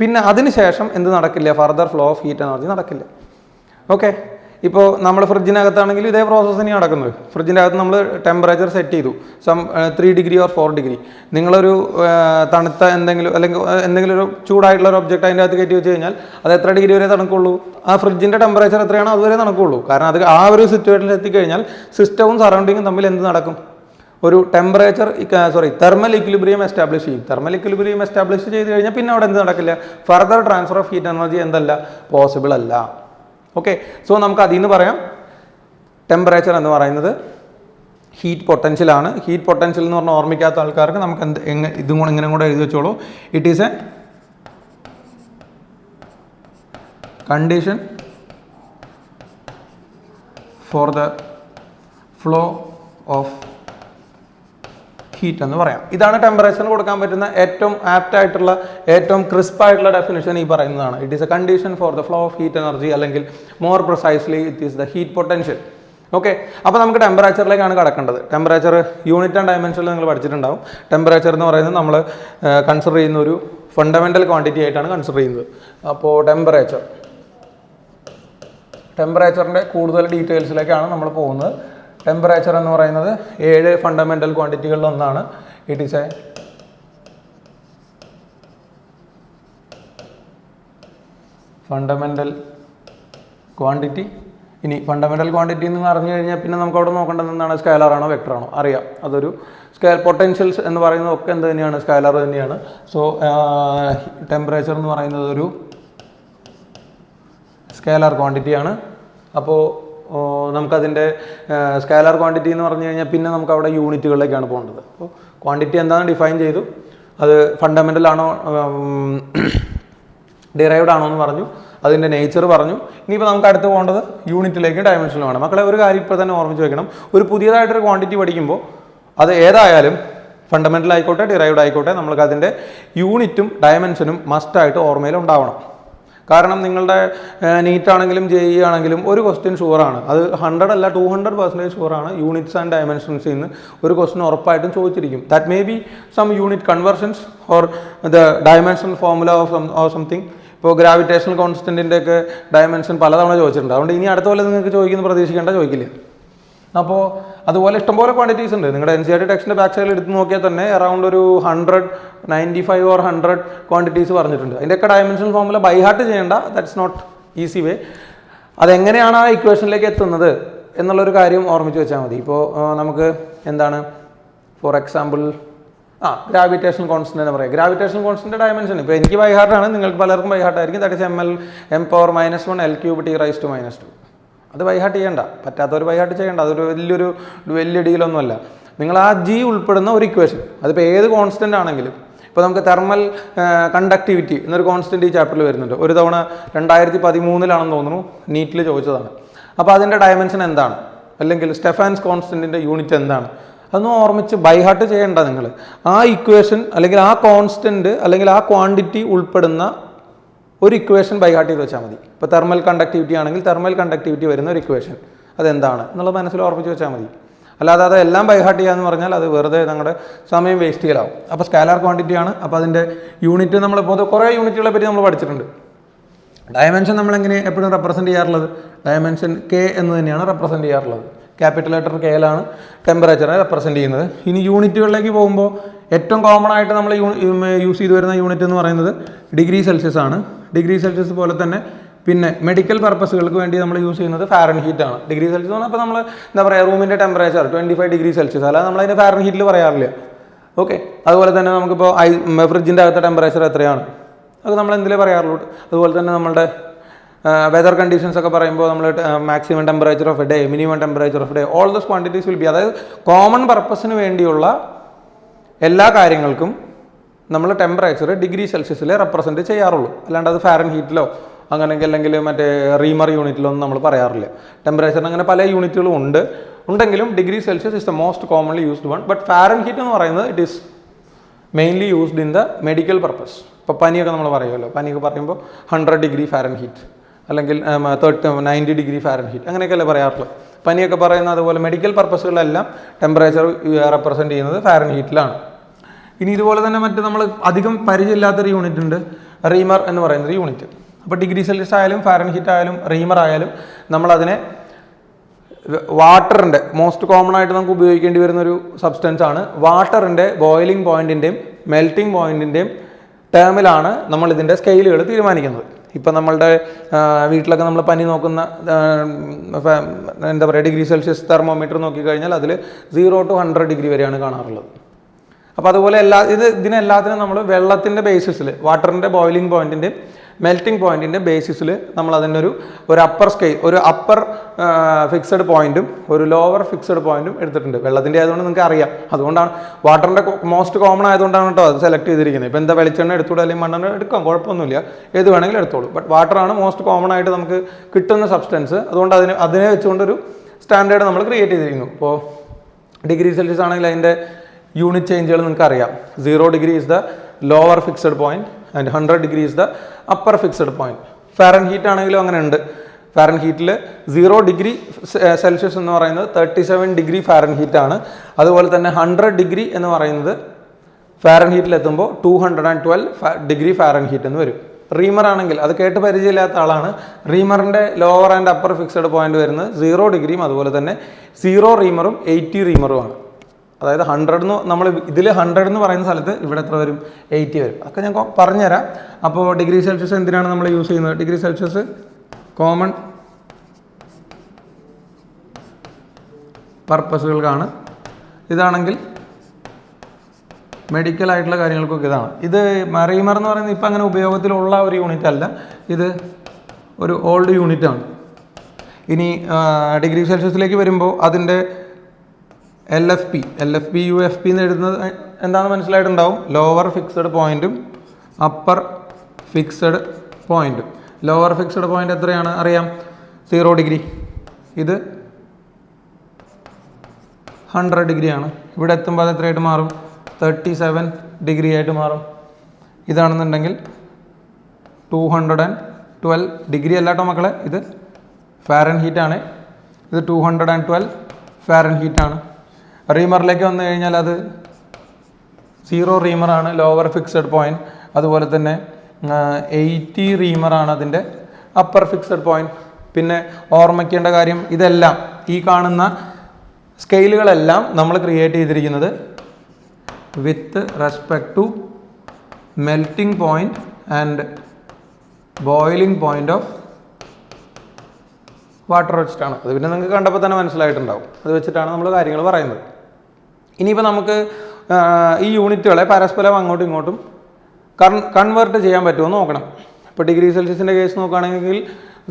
പിന്നെ അതിനുശേഷം എന്ത് നടക്കില്ല? Further flow of heat energy നടക്കില്ല. ഓക്കെ, ഇപ്പോൾ നമ്മൾ ഫ്രിഡ്ജിനകത്താണെങ്കിൽ ഇതേ പ്രോസസ്സ് തന്നെയാണ് നടക്കുന്നത്. ഫ്രിഡ്ജിൻ്റെ അകത്ത് നമ്മൾ ടെമ്പറേച്ചർ സെറ്റ് ചെയ്തു 3 ഡിഗ്രി or 4 ഡിഗ്രി. നിങ്ങളൊരു തണുത്ത എന്തെങ്കിലും ഒരു ചൂടായിട്ടുള്ള ഒരു ഒബ്ജക്റ്റ് അതിൻ്റെ അകത്ത് കയറ്റി വെച്ച് കഴിഞ്ഞാൽ അത് എത്ര ഡിഗ്രി വരെ തണുക്കുള്ളൂ? ആ ഫ്രിഡ്ജിൻ്റെ ടെമ്പറേച്ചർ എത്രയാണോ അതുവരെ തണുക്കുള്ളൂ. കാരണം അത് ആ ഒരു സിറ്റുവേഷനിൽ എത്തിക്കഴിഞ്ഞാൽ സിസ്റ്റവും സറൗണ്ടിങ്ങും തമ്മിൽ എന്ത് നടക്കും? ഒരു തെർമൽ ഇക്വിലിബ്രിയം എസ്റ്റാബ്ലിഷ് ചെയ്യും. തെർമൽ ഇക്വിലിബ്രിയം എസ്റ്റാബ്ലിഷ് ചെയ്ത് കഴിഞ്ഞാൽ പിന്നെ അവിടെ എന്ത് നടക്കില്ല? Further transfer of heat energy എന്തല്ല? പോസിബിൾ അല്ല. ഓക്കെ, സോ നമുക്ക് അതിൽ നിന്ന് പറയാം ടെമ്പറേച്ചർ എന്ന് പറയുന്നത് ഹീറ്റ് പൊട്ടൻഷ്യലാണ്. ഹീറ്റ് പൊട്ടൻഷ്യൽ എന്ന് പറഞ്ഞാൽ ഓർമ്മിക്കാത്ത ആൾക്കാർക്ക് നമുക്ക് ഇതും കൂടെ ഇങ്ങനെ കൂടെ എഴുതി വെച്ചോളൂ. It is a condition for the flow of heat എന്ന് പറയാം. ഇതാണ് ടെമ്പറേച്ചറിന് കൊടുക്കാൻ പറ്റുന്ന ഏറ്റവും ആപ്റ്റ് ആയിട്ടുള്ള, ഏറ്റവും ക്രിസ്പ് ആയിട്ടുള്ള ഡെഫിനിഷൻ ഈ പറയുന്നതാണ്. It is a condition for the flow of heat energy, അല്ലെങ്കിൽ more precisely it is the heat potential. Okay, അപ്പോൾ നമുക്ക് ടെമ്പറേച്ചറിലേക്കാണ് കടക്കേണ്ടത്. ടെമ്പറേച്ചർ യൂണിറ്റ് ആൻഡ് ഡയമെൻഷനിൽ നിങ്ങൾ പഠിച്ചിട്ടുണ്ടാവും. ടെമ്പറേച്ചർ എന്ന് പറയുന്നത് നമ്മൾ കൺസിഡർ ചെയ്യുന്ന ഒരു ഫണ്ടമെൻ്റൽ ക്വാണ്ടിറ്റി ആയിട്ടാണ് കൺസിഡർ ചെയ്യുന്നത്. അപ്പോൾ ടെമ്പറേച്ചറിൻ്റെ കൂടുതൽ ഡീറ്റെയിൽസിലേക്കാണ് നമ്മൾ പോകുന്നത്. ടെമ്പറേച്ചർ എന്ന് പറയുന്നത് 7 ഫണ്ടമെൻ്റൽ ക്വാണ്ടിറ്റികളിൽ ഒന്നാണ്. It is A fundamental quantity. ഇനി ഫണ്ടമെൻ്റൽ ക്വാണ്ടിറ്റി എന്ന് പറഞ്ഞു കഴിഞ്ഞാൽ പിന്നെ നമുക്ക് അവിടെ നോക്കേണ്ടത് എന്താണ്? സ്കേലാർ ആണോ വെക്ടർ ആണോ? അറിയാം, അതൊരു പൊട്ടൻഷ്യൽസ് എന്ന് പറയുന്നത് ഒക്കെ എന്ത് തന്നെയാണ്? സ്കേലാർ തന്നെയാണ്. സോ ടെമ്പറേച്ചർ എന്ന് പറയുന്നത് ഒരു സ്കേലാർ ക്വാണ്ടിറ്റിയാണ്. അപ്പോൾ നമുക്കതിൻ്റെ സ്കേലാർ ക്വാണ്ടിറ്റി എന്ന് പറഞ്ഞു കഴിഞ്ഞാൽ പിന്നെ നമുക്ക് അവിടെ യൂണിറ്റുകളിലേക്കാണ് പോകേണ്ടത്. അപ്പോൾ ക്വാണ്ടിറ്റി എന്താണെന്ന് ഡിഫൈൻ ചെയ്തു, അത് ഫണ്ടമെൻ്റൽ ആണോ ഡിറൈവ്ഡ് ആണോ എന്ന് പറഞ്ഞു, അതിൻ്റെ നേച്ചർ പറഞ്ഞു. ഇനിയിപ്പോൾ നമുക്ക് അടുത്ത് പോകേണ്ടത് യൂണിറ്റിലേക്ക് ഡയമെൻഷനുമാണ്. മക്കളെ ഒരു കാര്യം ഇപ്പോൾ തന്നെ ഓർമ്മിച്ച് വെക്കണം, ഒരു പുതിയതായിട്ടൊരു ക്വാണ്ടിറ്റി പഠിക്കുമ്പോൾ അത് ഏതായാലും ഫണ്ടമെൻ്റൽ ആയിക്കോട്ടെ ഡിറൈവ്ഡ് ആയിക്കോട്ടെ, നമ്മൾക്ക് അതിൻ്റെ യൂണിറ്റും ഡയമെൻഷനും മസ്റ്റായിട്ട് ഓർമ്മയിൽ ഉണ്ടാവണം. കാരണം നിങ്ങളുടെ നീറ്റാണെങ്കിലും JEE ആണെങ്കിലും ഒരു ക്വസ്റ്റ്യൻ ഷുവറാണ്, അത് 100 അല്ല 200% ഷുവറാണ്. യൂണിറ്റ്സ് ആൻഡ് ഡയമെൻഷൻസിൽ നിന്ന് ഒരു ക്വസ്റ്റ്യൻ ഉറപ്പായിട്ടും ചോദിച്ചിരിക്കും. That may be some unit conversions or the dimension formula of something. ഇപ്പോൾ ഗ്രാവിറ്റേഷണൽ കോൺസ്റ്റൻറ്റിൻ്റെ ഒക്കെ ഡയമെൻഷൻ പലതവണ ചോദിച്ചിട്ടുണ്ട്. അതുകൊണ്ട് ഇനി അടുത്ത പോലെ നിങ്ങൾക്ക് ചോദിക്കുന്ന പ്രതീക്ഷിക്കേണ്ട, ചോദിക്കില്ല. അപ്പോൾ അതുപോലെ ഇഷ്ടംപോലെ ക്വാണ്ടിറ്റീസ് ഉണ്ട്. നിങ്ങളുടെ NCERT ടെക്സ്റ്റിൻ്റെ ബാക്ക് സൈഡിൽ എടുത്ത് നോക്കിയാൽ തന്നെ അറൗണ്ട് ഒരു 195 or 100 ക്വാണ്ടിറ്റീസ് പറഞ്ഞിട്ടുണ്ട്. അതിൻ്റെയൊക്കെ ഡയമെൻഷൻ ഫോർമുല ബൈ ഹാർട്ട് ചെയ്യേണ്ട, ദാറ്റ്സ് നോട്ട് ഈസി വേ. അതെങ്ങനെയാണ് ആ ഇക്വേഷനിലേക്ക് എത്തുന്നത് എന്നുള്ളൊരു കാര്യം ഓർമ്മിച്ച് വെച്ചാൽ മതി. ഇപ്പോൾ നമുക്ക് എന്താണ്, ഫോർ എക്സാമ്പിൾ ഗ്രാവിറ്റേഷണൽ കോൺസ്റ്റന്റ് എന്ന് പറയാം. ഗ്രാവിറ്റേഷണൽ കോൺസ്റ്റന്റ് ഡയമെൻഷൻ ഇപ്പോൾ എനിക്ക് ബൈ ഹാർട്ടാണ്, നിങ്ങൾക്ക് പലർക്കും by ഹാർട്ടായിരിക്കും. That is m(m⁻⁻1 L³T⁻². അത് ബൈ ഹാർട്ട് ചെയ്യേണ്ട, പറ്റാത്തവർ ബൈ ഹാർട്ട് ചെയ്യേണ്ട, അതൊരു വലിയ ഡീലൊന്നുമല്ല. നിങ്ങൾ ആ G ഉൾപ്പെടുന്ന ഒരു ഇക്വേഷൻ, അതിപ്പോൾ ഏത് കോൺസ്റ്റൻ്റ് ആണെങ്കിലും, ഇപ്പോൾ നമുക്ക് തെർമൽ കണ്ടക്ടിവിറ്റി എന്നൊരു കോൺസ്റ്റൻറ്റ് ഈ ചാപ്റ്ററിൽ വരുന്നുണ്ട്. ഒരു തവണ 2013 തോന്നുന്നു നീറ്റിൽ ചോദിച്ചതാണ്. അപ്പോൾ അതിൻ്റെ ഡയമെൻഷൻ എന്താണ്, അല്ലെങ്കിൽ സ്റ്റെഫാൻസ് കോൺസ്റ്റൻറ്റിൻ്റെ യൂണിറ്റ് എന്താണ്, അതൊന്നും ഓർമ്മിച്ച് ബൈ ഹാർട്ട് ചെയ്യേണ്ട. നിങ്ങൾ ആ ഇക്വേഷൻ അല്ലെങ്കിൽ ആ കോൺസ്റ്റൻറ്റ് അല്ലെങ്കിൽ ആ ക്വാണ്ടിറ്റി ഉൾപ്പെടുന്ന ഒരു ഇക്വേഷൻ ബൈ ഹാർട്ട് ചെയ്ത് വെച്ചാൽ മതി. ഇപ്പോൾ തെർമൽ കണ്ടക്ടിവിറ്റി ആണെങ്കിൽ തെർമൽ കണ്ടക്ടിവിറ്റി വരുന്ന ഒരു ഇക്വേഷൻ അതെന്താണ് എന്നുള്ളത് മനസ്സിൽ ഓർമ്മിച്ച് വെച്ചാൽ മതി. അല്ലാതെ അതെല്ലാം ബൈ ഹാർട്ട് ചെയ്യാന്ന് പറഞ്ഞാൽ അത് വെറുതെ നമ്മുടെ സമയം വേസ്റ്റ് ചെയ്യലാവും. അപ്പോൾ സ്കാലാർ ക്വാണ്ടിറ്റിയാണ്. അപ്പോൾ അതിൻ്റെ യൂണിറ്റ് നമ്മളിപ്പോൾ കുറേ യൂണിറ്റുകളെ പറ്റി നമ്മൾ പഠിച്ചിട്ടുണ്ട്. ഡയമെൻഷൻ നമ്മളെങ്ങനെ എപ്പോഴും റെപ്രസെൻറ്റ് ചെയ്യാറുള്ളത്? ഡയമെൻഷൻ K എന്ന് തന്നെയാണ് റെപ്രസെൻറ്റ് ചെയ്യാറുള്ളത്. ക്യാപിറ്റൽ ലെറ്റർ Kയിലാണ് ടെമ്പറേച്ചറെ റെപ്രസെൻറ്റ് ചെയ്യുന്നത്. ഇനി യൂണിറ്റുകളിലേക്ക് പോകുമ്പോൾ ഏറ്റവും കോമൺ ആയിട്ട് നമ്മൾ യൂസ് ചെയ്ത് വരുന്ന യൂണിറ്റ് എന്ന് പറയുന്നത് ഡിഗ്രി സെൽഷ്യസ് ആണ്. ഡിഗ്രി സെൽഷ്യസ് പോലെ തന്നെ പിന്നെ മെഡിക്കൽ പർപ്പസുകൾക്ക് വേണ്ടി നമ്മൾ യൂസ് ചെയ്യുന്നത് ഫാരൻഹീറ്റ് ആണ്. ഡിഗ്രി സെൽഷ്യസ് എന്ന് പറഞ്ഞാൽ ഇപ്പോൾ നമ്മൾ എന്താ പറയുക, റൂമിൻ്റെ ടെമ്പറേച്ചർ 25 ഡിഗ്രി സെൽഷ്യസ്, അല്ലാതെ നമ്മളതിനെ ഫാരൻഹീറ്റിൽ പറയാറില്ല. ഓക്കെ, അതുപോലെ തന്നെ നമുക്കിപ്പോൾ ഫ്രിഡ്ജിൻ്റെ അകത്തെ ടെമ്പറേച്ചർ എത്രയാണ് അത് നമ്മൾ എന്തിലേ പറയാറുള്ളൂ. അതുപോലെ തന്നെ നമ്മളുടെ വെതർ കണ്ടീഷൻസ് ഒക്കെ പറയുമ്പോൾ നമ്മൾ maximum temperature of A day, minimum temperature of A day, all those quantities will be, അതായത് കോമൺ പർപ്പസിന് വേണ്ടിയുള്ള എല്ലാ കാര്യങ്ങൾക്കും നമ്മൾ ടെമ്പറേച്ചർ ഡിഗ്രി സെൽഷ്യസിലെ റെപ്രസെൻറ്റ് ചെയ്യാറുള്ളൂ. അല്ലാണ്ട് അത് ഫാരൻഹീറ്റിലോ അങ്ങനെയെങ്കിൽ അല്ലെങ്കിൽ മറ്റേ റീമർ യൂണിറ്റിലോ ഒന്നും നമ്മൾ പറയാറില്ല. ടെമ്പറേച്ചറിന് അങ്ങനെ പല യൂണിറ്റുകളും ഉണ്ടെങ്കിലും degree Celsius is the most commonly used one. But Fahrenheit എന്ന് പറയുന്നത് it is mainly used in the medical purpose. ഇപ്പോൾ പനിയൊക്കെ നമ്മൾ പറയുമല്ലോ, പനിയൊക്കെ പറയുമ്പോൾ 100 ഡിഗ്രി ഫാരൻഹീറ്റ് അല്ലെങ്കിൽ 90 ഡിഗ്രി ഫാരൻഹീറ്റ് അങ്ങനെയൊക്കെയല്ലേ പറയാറുള്ളത്. പനിയൊക്കെ പറയുന്നത് അതുപോലെ മെഡിക്കൽ പർപ്പസുകളിലെല്ലാം ടെമ്പറേച്ചർ റെപ്രസെൻറ്റ് ചെയ്യുന്നത് ഫാരൻഹീറ്റിലാണ്. ഇനി ഇതുപോലെ തന്നെ മറ്റ് നമ്മൾ അധികം പരിചയമില്ലാത്തൊരു യൂണിറ്റ് ഉണ്ട്, റീമർ എന്ന് പറയുന്നൊരു യൂണിറ്റ്. അപ്പോൾ ഡിഗ്രി സെൽഷ്യസ് ആയാലും ഫാരൻഹീറ്റ് ആയാലും റീമർ ആയാലും നമ്മളതിനെ വാട്ടറിൻ്റെ മോസ്റ്റ് കോമൺ ആയിട്ട് നമുക്ക് ഉപയോഗിക്കേണ്ടി വരുന്നൊരു സബ്സ്റ്റൻസ് ആണ്. വാട്ടറിൻ്റെ ബോയിലിംഗ് പോയിൻറ്റിൻ്റെയും മെൽറ്റിംഗ് പോയിൻറ്റിൻ്റെയും ടേമിലാണ് നമ്മൾ ഇതിൻ്റെ സ്കെയിലുകൾ തീരുമാനിക്കുന്നത്. ഇപ്പം നമ്മളുടെ വീട്ടിലൊക്കെ നമ്മൾ പനി നോക്കുന്ന എന്താ പറയുക, ഡിഗ്രി സെൽഷ്യസ് തെർമോമീറ്റർ നോക്കിക്കഴിഞ്ഞാൽ അതിൽ 0 to 100 ഡിഗ്രി വരെയാണ് കാണാറുള്ളത്. അപ്പോൾ അതുപോലെ ഇതിനെല്ലാത്തിനും നമ്മൾ വെള്ളത്തിൻ്റെ ബേസിസിൽ വാട്ടറിൻ്റെ ബോയിലിംഗ് പോയിൻറ്റിൻ്റെയും മെൽറ്റിംഗ് പോയിന്റിൻ്റെ ബേസിസിൽ നമ്മൾ അതിൻ്റെ ഒരു അപ്പർ സ്കെയിൽ, ഒരു അപ്പർ ഫിക്സഡ് പോയിന്റും ഒരു ലോവർ ഫിക്സഡ് പോയിന്റും എടുത്തിട്ടുണ്ട്. വെള്ളത്തിൻ്റെ ആയതുകൊണ്ട് നിങ്ങൾക്ക് അറിയാം, അതുകൊണ്ടാണ് വാട്ടറിൻ്റെ മോസ്റ്റ് കോമൺ ആയതുകൊണ്ടാണ് കേട്ടോ അത് സെലക്ട് ചെയ്തിരിക്കുന്നത്. ഇപ്പോൾ എന്താ വെളിച്ചെണ്ണ എടുത്തുകൂടെ അല്ലെങ്കിൽ മണ്ണെണ്ണ എടുക്കാം, കുഴപ്പമൊന്നുമില്ല, ഏത് വേണമെങ്കിലും എടുത്തോളൂ. ബട്ട് വാട്ടറാണ് മോസ്റ്റ് കോമൺ ആയിട്ട് നമുക്ക് കിട്ടുന്ന സബ്സ്റ്റൻസ്. അതുകൊണ്ട് അതിനെ വെച്ചുകൊണ്ടൊരു സ്റ്റാൻഡേർഡ് നമ്മൾ ക്രിയേറ്റ് ചെയ്തിരിക്കുന്നു. ഇപ്പോൾ ഡിഗ്രി സെൽഷ്യസ് ആണെങ്കിൽ അതിൻ്റെ യൂണിറ്റ് ചേഞ്ചുകൾ നിങ്ങൾക്ക് അറിയാം. 0 degree is the lower fixed point and 100 degree is the upper fixed point. Fahrenheit ആണെങ്കിലും അങ്ങനെ ഉണ്ട്. ഫാരൻ ഹീറ്റിൽ 0 ഡിഗ്രി സെൽഷ്യസ് എന്ന് പറയുന്നത് 37 ഡിഗ്രി ഫാരൻ ഹീറ്റാണ്. അതുപോലെ തന്നെ 100 ഡിഗ്രി എന്ന് പറയുന്നത് ഫാരൻ ഹീറ്റിലെത്തുമ്പോൾ 212 ഡിഗ്രി ഫാരൻ ഹീറ്റ് എന്ന് വരും. റീമർ ആണെങ്കിൽ അത് കേട്ട് പരിചയമില്ലാത്ത ആളാണ്. റീമറിൻ്റെ lower and upper fixed point വരുന്നത് 0 ഡിഗ്രിയും അതുപോലെ തന്നെ 0 റീമറും 80 റീമറുമാണ്. അതായത് 100 എന്ന് നമ്മൾ ഇതിൽ 100 എന്ന് പറയുന്ന സ്ഥലത്ത് ഇവിടെ എത്ര വരും? 80 വരും. അതൊക്കെ ഞാൻ പറഞ്ഞുതരാം. അപ്പോൾ ഡിഗ്രി സെൽഷ്യസ് എന്തിനാണ് നമ്മൾ യൂസ് ചെയ്യുന്നത്? ഡിഗ്രി സെൽഷ്യസ് കോമൺ പർപ്പസുകൾക്കാണ്. ഇതാണെങ്കിൽ മെഡിക്കൽ ആയിട്ടുള്ള കാര്യങ്ങൾക്കൊക്കെ ഇതാണ്. ഇത് റീമർ എന്ന് പറയുന്നത് ഇപ്പം അങ്ങനെ ഉപയോഗത്തിലുള്ള ഒരു യൂണിറ്റ് അല്ല, ഇത് ഒരു ഓൾഡ് യൂണിറ്റ് ആണ്. ഇനി ഡിഗ്രി സെൽഷ്യസിലേക്ക് വരുമ്പോൾ അതിൻ്റെ LFP UFP എന്ന് എഴുതുന്നത് എന്താണെന്ന് മനസ്സിലായിട്ടുണ്ടാവും. ലോവർ ഫിക്സഡ് പോയിന്റും അപ്പർ ഫിക്സഡ് പോയിന്റും. ലോവർ ഫിക്സഡ് പോയിന്റ് എത്രയാണ് അറിയാം? 0 ഡിഗ്രി. ഇത് 100 ഡിഗ്രിയാണ്. ഇവിടെ എത്തുമ്പോൾ അത് എത്രയായിട്ട് മാറും? 37 ഡിഗ്രി ആയിട്ട് മാറും. ഇതാണെന്നുണ്ടെങ്കിൽ 212 ഡിഗ്രി അല്ലാട്ടോ മക്കളെ, ഇത് ഫാരൻ ഹീറ്റാണ്. ഇത് 212 ഫാരൻ ഹീറ്റാണ്. റീമറിലേക്ക് വന്നു കഴിഞ്ഞാൽ അത് 0 റീമറാണ് ലോവർ ഫിക്സഡ് പോയിന്റ്. അതുപോലെ തന്നെ 80 റീമറാണ് അതിൻ്റെ അപ്പർ ഫിക്സഡ് പോയിന്റ്. പിന്നെ ഓർമ്മിക്കേണ്ട കാര്യം, ഇതെല്ലാം ഈ കാണുന്ന സ്കെയിലുകളെല്ലാം നമ്മൾ ക്രിയേറ്റ് ചെയ്തിരിക്കുന്നത് with respect to melting point and boiling point of water വെച്ചിട്ടാണ്. അത് പിന്നെ നിങ്ങൾക്ക് കണ്ടപ്പോൾ തന്നെ മനസ്സിലായിട്ടുണ്ടാവും. അത് വെച്ചിട്ടാണ് നമ്മൾ കാര്യങ്ങൾ പറയുന്നത്. ഇനിയിപ്പോൾ നമുക്ക് ഈ യൂണിറ്റുകളെ പരസ്പരം അങ്ങോട്ടും ഇങ്ങോട്ടും കൺവേർട്ട് ചെയ്യാൻ പറ്റുമോ എന്ന് നോക്കണം. ഇപ്പോൾ ഡിഗ്രി സെൽഷ്യസിൻ്റെ കേസ് നോക്കുകയാണെങ്കിൽ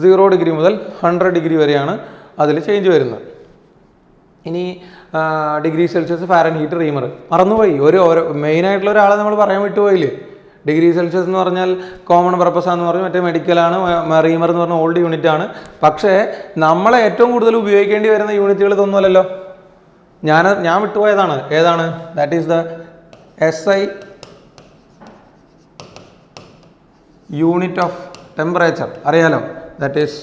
0 ഡിഗ്രി മുതൽ 100 ഡിഗ്രി വരെയാണ് അതിൽ ചേഞ്ച് വരുന്നത്. ഇനി ഡിഗ്രി സെൽഷ്യസ്, ഫാരൻ ഹീറ്റ്, റീമർ മറന്നുപോയി. ഓരോ മെയിനായിട്ടുള്ള ഒരാളെ നമ്മൾ പറയാൻ വിട്ടുപോയില്ലേ. ഡിഗ്രി സെൽഷ്യസ് എന്ന് പറഞ്ഞാൽ കോമൺ പർപ്പസാന്ന് പറഞ്ഞാൽ മറ്റേ മെഡിക്കലാണ്. റീമർ എന്ന് പറഞ്ഞാൽ ഓൾഡ് യൂണിറ്റ് ആണ്. പക്ഷേ നമ്മളെ ഏറ്റവും കൂടുതൽ ഉപയോഗിക്കേണ്ടി വരുന്ന യൂണിറ്റുകൾ ഇതൊന്നുമല്ലല്ലോ. ഞാൻ വിട്ടുപോയതാണ്. ഏതാണ്? That is the SI unit of temperature. അറിയാലോ, ദാറ്റ് ഈസ്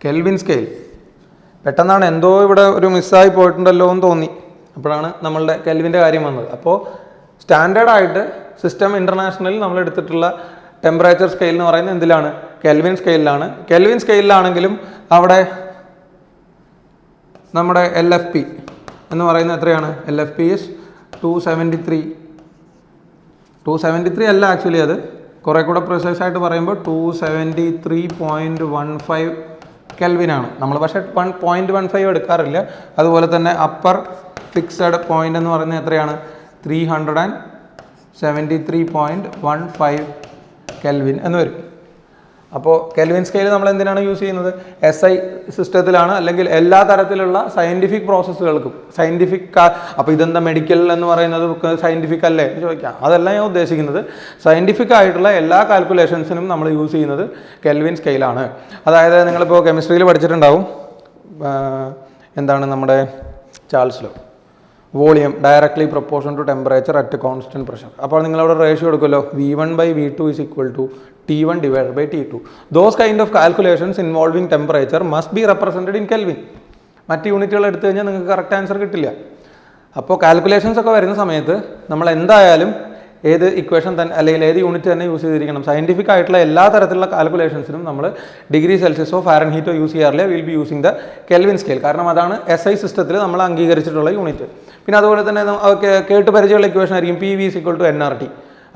കെൽവിൻ സ്കെയിൽ. പെട്ടെന്നാണ് എന്തോ ഇവിടെ ഒരു മിസ്സായി പോയിട്ടുണ്ടല്ലോ എന്ന് തോന്നി. അപ്പോഴാണ് നമ്മളുടെ കെൽവിൻ്റെ കാര്യം വന്നത്. അപ്പോൾ സ്റ്റാൻഡേർഡായിട്ട് സിസ്റ്റം ഇൻ്റർനാഷണലിൽ നമ്മൾ എടുത്തിട്ടുള്ള ടെമ്പറേച്ചർ സ്കെയിൽ എന്ന് പറയുന്നത് എന്തിലാണ്? കെൽവിൻ സ്കെയിലാണ്. കെൽവിൻ സ്കെയിലാണെങ്കിലും അവിടെ നമ്മുടെ LFP എന്ന് പറയുന്നത് എത്രയാണ്? LFP ഈസ് 273 അല്ല ആക്ച്വലി, അത് കുറേ കൂടെ പ്രിസൈസ് ആയിട്ട് പറയുമ്പോൾ 273.15 കെൽവിനാണ്. നമ്മൾ പക്ഷേ 1.15 എടുക്കാറില്ല. അതുപോലെ തന്നെ അപ്പർ ഫിക്സഡ് പോയിന്റ് എന്ന് പറയുന്നത് എത്രയാണ്? 373.15 കെൽവിൻ എന്ന് വരും. അപ്പോൾ കെൽവിൻ സ്കെയിൽ നമ്മൾ എന്തിനാണ് യൂസ് ചെയ്യുന്നത്? SI സിസ്റ്റത്തിലാണ്, അല്ലെങ്കിൽ എല്ലാ തരത്തിലുള്ള സയൻറ്റിഫിക് പ്രോസസ്സുകൾക്കും. അപ്പോൾ ഇതെന്താ മെഡിക്കൽ എന്ന് പറയുന്നത് സയൻറ്റിഫിക് അല്ലേ എന്ന് ചോദിക്കാം. അതല്ല ഞാൻ ഉദ്ദേശിക്കുന്നത്. സയൻറ്റിഫിക് ആയിട്ടുള്ള എല്ലാ കാൽക്കുലേഷൻസിനും നമ്മൾ യൂസ് ചെയ്യുന്നത് കെൽവിൻ സ്കെയിലാണ്. അതായത് നിങ്ങളിപ്പോൾ കെമിസ്ട്രിയിൽ പഠിച്ചിട്ടുണ്ടാവും, എന്താണ് നമ്മുടെ Charles law, volume directly proportion to temperature at constant pressure. അപ്പോൾ നിങ്ങളവിടെ റേഷ്യോ എടുക്കുമല്ലോ, V1/V2 is equal to T1 divided by T2. Those kind of calculations involving temperature must be represented in Kelvin. മറ്റ് യൂണിറ്റുകൾ എടുത്തു കഴിഞ്ഞാൽ നിങ്ങൾക്ക് കറക്റ്റ് ആൻസർ കിട്ടില്ല. അപ്പോൾ കാൽക്കുലേഷൻസ് ഒക്കെ വരുന്ന സമയത്ത് നമ്മൾ എന്തായാലും ഏത് ഇക്വേഷൻ തന്നെ അല്ലെങ്കിൽ ഏത് യൂണിറ്റ് തന്നെ യൂസ് ചെയ്തിരിക്കണം. സയൻറ്റിഫിക് ആയിട്ടുള്ള എല്ലാ തരത്തിലുള്ള കാൽക്കുലേഷൻസിനും നമ്മൾ ഡിഗ്രി സെൽഷ്യസോ ഫാരൻ ഹീറ്റോ യൂസ് ചെയ്യാറില്ല. Will be using the kelvin scale. കാരണം അതാണ് SI സിസ്റ്റത്തിൽ നമ്മൾ അംഗീകരിച്ചിട്ടുള്ള യൂണിറ്റ്. പിന്നെ അതുപോലെ തന്നെ കേട്ട് പരിചയമുള്ള ഇക്വേഷൻ ആയിരിക്കും PV is equal to nRT.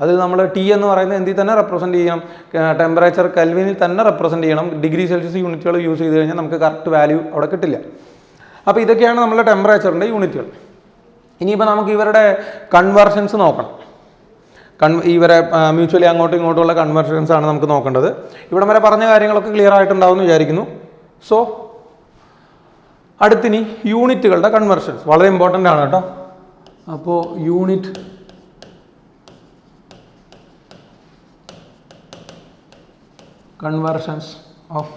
അത് നമ്മൾ T എന്ന് പറയുന്നത് എന്തിൽ തന്നെ റെപ്രസെൻറ്റ് ചെയ്യണം? ടെമ്പറേച്ചർ കെൽവിനിൽ തന്നെ റെപ്രസെൻറ്റ് ചെയ്യണം. ഡിഗ്രി സെൽഷ്യസ് യൂണിറ്റുകൾ യൂസ് ചെയ്ത് കഴിഞ്ഞാൽ നമുക്ക് കറക്റ്റ് വാല്യൂ അവിടെ കിട്ടില്ല. അപ്പോൾ ഇതൊക്കെയാണ് നമ്മുടെ ടെമ്പറേച്ചറിൻ്റെ യൂണിറ്റുകൾ. ഇനിയിപ്പോൾ നമുക്ക് ഇവരുടെ കൺവേർഷൻസ് നോക്കണം. ഇവരെ മ്യൂച്വലി അങ്ങോട്ടും ഇങ്ങോട്ടുമുള്ള കൺവേർഷൻസ് ആണ് നമുക്ക് നോക്കേണ്ടത്. ഇവിടം വരെ പറഞ്ഞ കാര്യങ്ങളൊക്കെ ക്ലിയർ ആയിട്ടുണ്ടാവും എന്ന് വിചാരിക്കുന്നു. സോ അടുത്തിനി യൂണിറ്റുകളുടെ കൺവേർഷൻസ് വളരെ ഇമ്പോർട്ടൻ്റ് ആണ് കേട്ടോ. അപ്പോൾ unit conversions of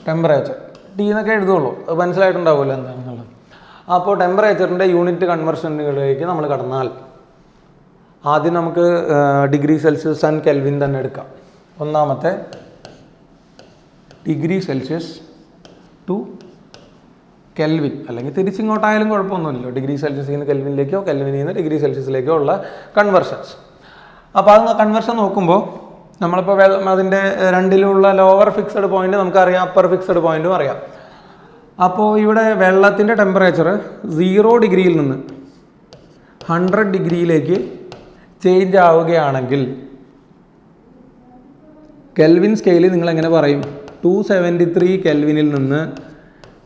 temperature T എന്നൊക്കെ എഴുതുള്ളൂ, അത് മനസ്സിലായിട്ടുണ്ടാവുമല്ലോ എന്താണെന്നുള്ളത്. അപ്പോൾ ടെമ്പറേച്ചറിൻ്റെ യൂണിറ്റ് കൺവേർഷനുകളിലേക്ക് നമ്മൾ കടന്നാൽ ആദ്യം നമുക്ക് ഡിഗ്രി സെൽഷ്യസ് ആൻഡ് കെൽവിൻ തന്നെ എടുക്കാം. ഒന്നാമത്തെ ഡിഗ്രി സെൽഷ്യസ് ടു കെൽവിൻ, അല്ലെങ്കിൽ തിരിച്ചിങ്ങോട്ടായാലും കുഴപ്പമൊന്നുമില്ലല്ലോ. ഡിഗ്രി സെൽഷ്യസിൽ നിന്ന് കെൽവിനിലേക്കോ കെൽവിനിൽ നിന്ന് ഡിഗ്രി സെൽഷ്യസിലേക്കോ ഉള്ള കൺവേർഷൻസ്. അപ്പോൾ അത് കൺവേർഷൻ നോക്കുമ്പോൾ നമ്മളിപ്പോൾ അതിൻ്റെ രണ്ടിലുള്ള ലോവർ ഫിക്സഡ് പോയിന്റ് നമുക്കറിയാം, അപ്പർ ഫിക്സഡ് പോയിന്റും അറിയാം. അപ്പോൾ ഇവിടെ വെള്ളത്തിൻ്റെ ടെമ്പറേച്ചർ 0 ഡിഗ്രിയിൽ നിന്ന് 100 ഡിഗ്രിയിലേക്ക് ചേഞ്ച് ആവുകയാണെങ്കിൽ കെൽവിൻ സ്കെയിലിൽ നിങ്ങൾ എങ്ങനെ പറയും? 273 കെൽവിനിൽ നിന്ന്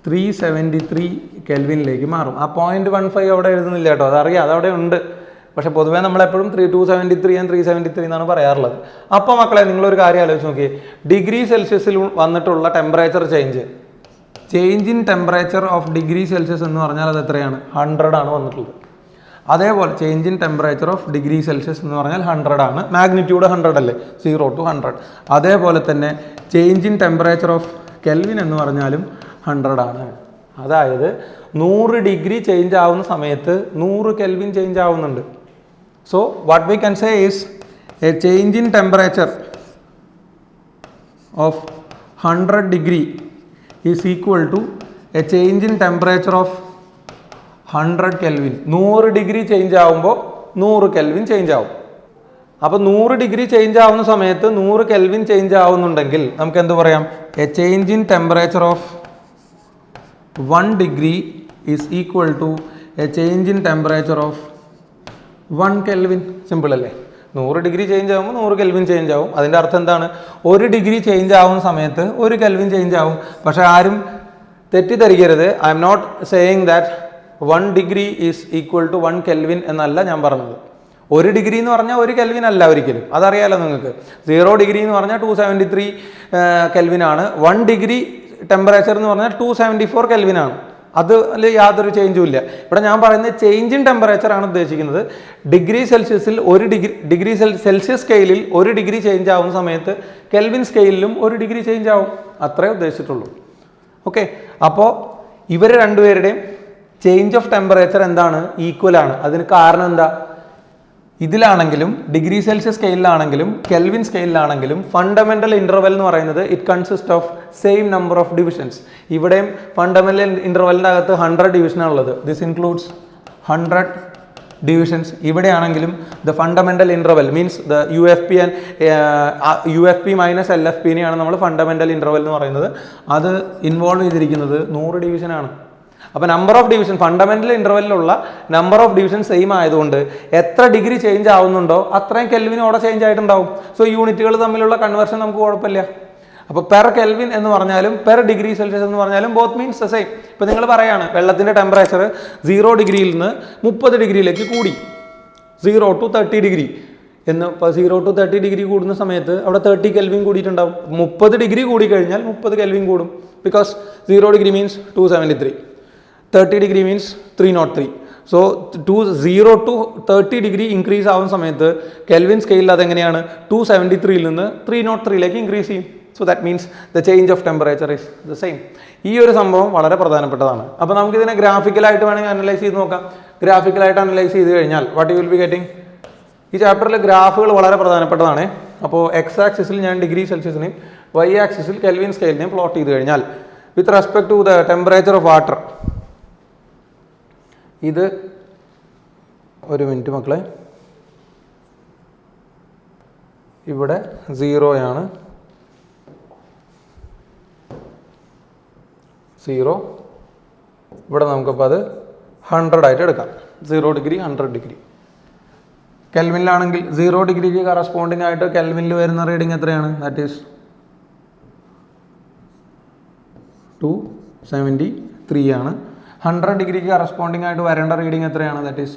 373 കെൽവിനിലേക്ക് മാറും. ആ 0.15 അവിടെ എഴുതുന്നില്ല കേട്ടോ, അതറിയാം, അതവിടെ ഉണ്ട്. പക്ഷെ പൊതുവേ നമ്മളെപ്പോഴും 273 ആൻഡ് 373 എന്നാണ് പറയാറുള്ളത്. അപ്പോൾ മക്കളെ നിങ്ങളൊരു കാര്യം ആലോചിച്ച് നോക്കിയേ, ഡിഗ്രി സെൽഷ്യസിൽ വന്നിട്ടുള്ള temperature change in temperature of degree Celsius എന്ന് പറഞ്ഞാൽ അത് എത്രയാണ്? 100 ആണ് വന്നിട്ടുള്ളത്. അതേപോലെ change in temperature of degree Celsius എന്ന് പറഞ്ഞാൽ 100 ആണ്, മാഗ്നിറ്റ്യൂഡ് 100 അല്ലേ, 0 to 100. അതേപോലെ തന്നെ change in temperature of kelvin എന്ന് പറഞ്ഞാലും 100 ആണ്. അതായത് 100 ഡിഗ്രി ചേഞ്ച് ആവുന്ന സമയത്ത് 100 കെൽവിൻ ചേഞ്ച് ആവുന്നുണ്ട്. So what we can say is a change in temperature of 100 degree is equal to a change in temperature of 100 kelvin. 100 degree change ആവുമ്പോൾ 100 kelvin change ആവും. അപ്പോൾ 100 ഡിഗ്രി ചേഞ്ച് ആവുന്ന സമയത്ത് 100 kelvin change ആവുന്നുണ്ടെങ്കിൽ നമുക്ക് എന്ത് പറയാം? A change in temperature of 1 degree is equal to a change in temperature of 1 kelvin. Simple അല്ലേ? 100 degree change ആകുമ്പോൾ 100 കെൽവിൻ ചേഞ്ച് ആവും. അതിൻ്റെ അർത്ഥം എന്താണ്? 1 ഡിഗ്രി ചേഞ്ച് ആവുന്ന സമയത്ത് 1 കെൽവിൻ ചേഞ്ച് ആവും. പക്ഷേ ആരും തെറ്റിദ്ധരിക്കരുത്, I am not saying that 1 degree is equal to 1 kelvin എന്നല്ല ഞാൻ പറഞ്ഞത്. 1 ഡിഗ്രി എന്ന് പറഞ്ഞാൽ 1 കെൽവിൻ അല്ല ഒരിക്കലും, അതറിയാലോ നിങ്ങൾക്ക്. 0 ഡിഗ്രി എന്ന് പറഞ്ഞാൽ 273 കെൽവിൻ ആണ്. 1 ഡിഗ്രി ടെമ്പറേച്ചർ എന്ന് പറഞ്ഞാൽ 274 കെൽവിൻ ആണ്. അതിൽ യാതൊരു ചേഞ്ചും ഇല്ല. ഇവിടെ ഞാൻ പറയുന്നത് ചേഞ്ച് ഇൻ ടെമ്പറേച്ചർ ആണ് ഉദ്ദേശിക്കുന്നത്. ഡിഗ്രി സെൽഷ്യസിൽ ഡിഗ്രി സെൽഷ്യസ് സ്കെയിലിൽ 1 ഡിഗ്രി ചേഞ്ച് ആവുന്ന സമയത്ത് കെൽവിൻ സ്കെയിലിലും 1 ഡിഗ്രി ചേഞ്ച് ആവും. അത്രേ ഉദ്ദേശിച്ചിട്ടുള്ളൂ. ഓക്കെ, അപ്പോൾ ഇവർ രണ്ടുപേരുടെയും ചേഞ്ച് ഓഫ് ടെമ്പറേച്ചർ എന്താണ്? ഈക്വൽ ആണ്. അതിന് കാരണം എന്താ? ഇതിലാണെങ്കിലും ഡിഗ്രി സെൽഷ്യസ് സ്കെയിലാണെങ്കിലും കെൽവിൻ സ്കെയിലാണെങ്കിലും ഫണ്ടമെന്റൽ ഇന്റർവെൽ എന്ന് പറയുന്നത് it consist of same number of divisions. ഇവിടെയും ഫണ്ടമെന്റൽ ഇന്റർവെലിൻ്റെ അകത്ത് 100 ഡിവിഷനാണ് ഉള്ളത്. This includes 100 divisions. ഇവിടെയാണെങ്കിലും the fundamental interval means the UFP minus LFPനെയാണ് നമ്മൾ ഫണ്ടമെന്റൽ ഇന്റർവെൽ എന്ന് പറയുന്നത്. അത് ഇൻവോൾവ് ചെയ്തിരിക്കുന്നത് 100 ഡിവിഷനാണ്. അപ്പോൾ നമ്പർ ഓഫ് ഡിവിഷൻ ഫണ്ടമെന്റൽ ഇന്റർവെല്ലിലുള്ള നമ്പർ ഓഫ് ഡിവിഷൻ സെയിം ആയതുകൊണ്ട് എത്ര ഡിഗ്രി ചേഞ്ച് ആവുന്നുണ്ടോ അത്രയും കെൽവിൻ അവിടെ ചേഞ്ച് ആയിട്ടുണ്ടാവും. സോ യൂണിറ്റുകൾ തമ്മിലുള്ള കൺവേർഷൻ നമുക്ക് കുഴപ്പമില്ല. അപ്പോൾ പെർ കെൽവിൻ എന്ന് പറഞ്ഞാലും പെർ ഡിഗ്രി സെൽഷ്യസ് എന്ന് പറഞ്ഞാലും ബോത്ത് മീൻസ് ദ സെയിം. ഇപ്പോൾ നിങ്ങൾ പറയാണ് വെള്ളത്തിൻ്റെ ടെമ്പറേച്ചർ 0 ഡിഗ്രിയിൽ നിന്ന് 30 ഡിഗ്രിയിലേക്ക് കൂടി, 0 to 30 ഡിഗ്രി എന്ന്. ഇപ്പോൾ 0 to 30 ഡിഗ്രി കൂടുന്ന സമയത്ത് അവിടെ 30 കെൽവിൻ കൂടിയിട്ടുണ്ടാവും. 30 ഡിഗ്രി കൂടി കഴിഞ്ഞാൽ 30 കെൽവിൻ കൂടും. Because 0 degree means 273, 30 degree means 303. So 0 to 30 degree increase ആവുന്ന സമയത്ത് കെൽവിൻ സ്കെയിലിൽ അതെങ്ങനെയാണ് 273ൽ നിന്ന് 303ലേക്ക് ഇൻക്രീസ് ചെയ്യും. So that means the change of temperature is the same. ഈ ഒരു സംഭവം വളരെ പ്രധാനപ്പെട്ടതാണ്. അപ്പോൾ നമുക്കിതിനെ ഗ്രാഫിക്കലായിട്ട് വേണമെങ്കിൽ അനലൈസ് ചെയ്ത് നോക്കാം. ഗ്രാഫിക്കലായിട്ട് അനലൈസ് ചെയ്ത് കഴിഞ്ഞാൽ what you will be getting? ഈ ചാപ്റ്ററിൽ ഗ്രാഫുകൾ വളരെ പ്രധാനപ്പെട്ടതാണ്. അപ്പോൾ എക്സ് ആക്സിസിൽ ഞാൻ ഡിഗ്രി സെൽഷ്യസിനെയും വൈ ആക്സിസിൽ കെൽവിൻ സ്കെയിലിനെയും പ്ലോട്ട് ചെയ്ത് കഴിഞ്ഞാൽ with respect to the temperature of water, ഇത് ഒരു മിനിറ്റ് മക്കളെ, ഇവിടെ 0 ആണ്, 0. ഇവിടെ നമുക്കപ്പോൾ അത് 100 ആയിട്ട് എടുക്കാം. 0 ഡിഗ്രി 100 ഡിഗ്രി. കെൽവിനിലാണെങ്കിൽ 0 ഡിഗ്രിക്ക് കറസ്പോണ്ടിങ് ആയിട്ട് കെൽവിനിൽ വരുന്ന റീഡിങ് എത്രയാണ്? ദാറ്റ് ഈസ് 273 ആണ്. 100 ഡിഗ്രിക്ക് കറസ്പോണ്ടിങ് ആയിട്ട് വരേണ്ട റീഡിങ് എത്രയാണ്? That is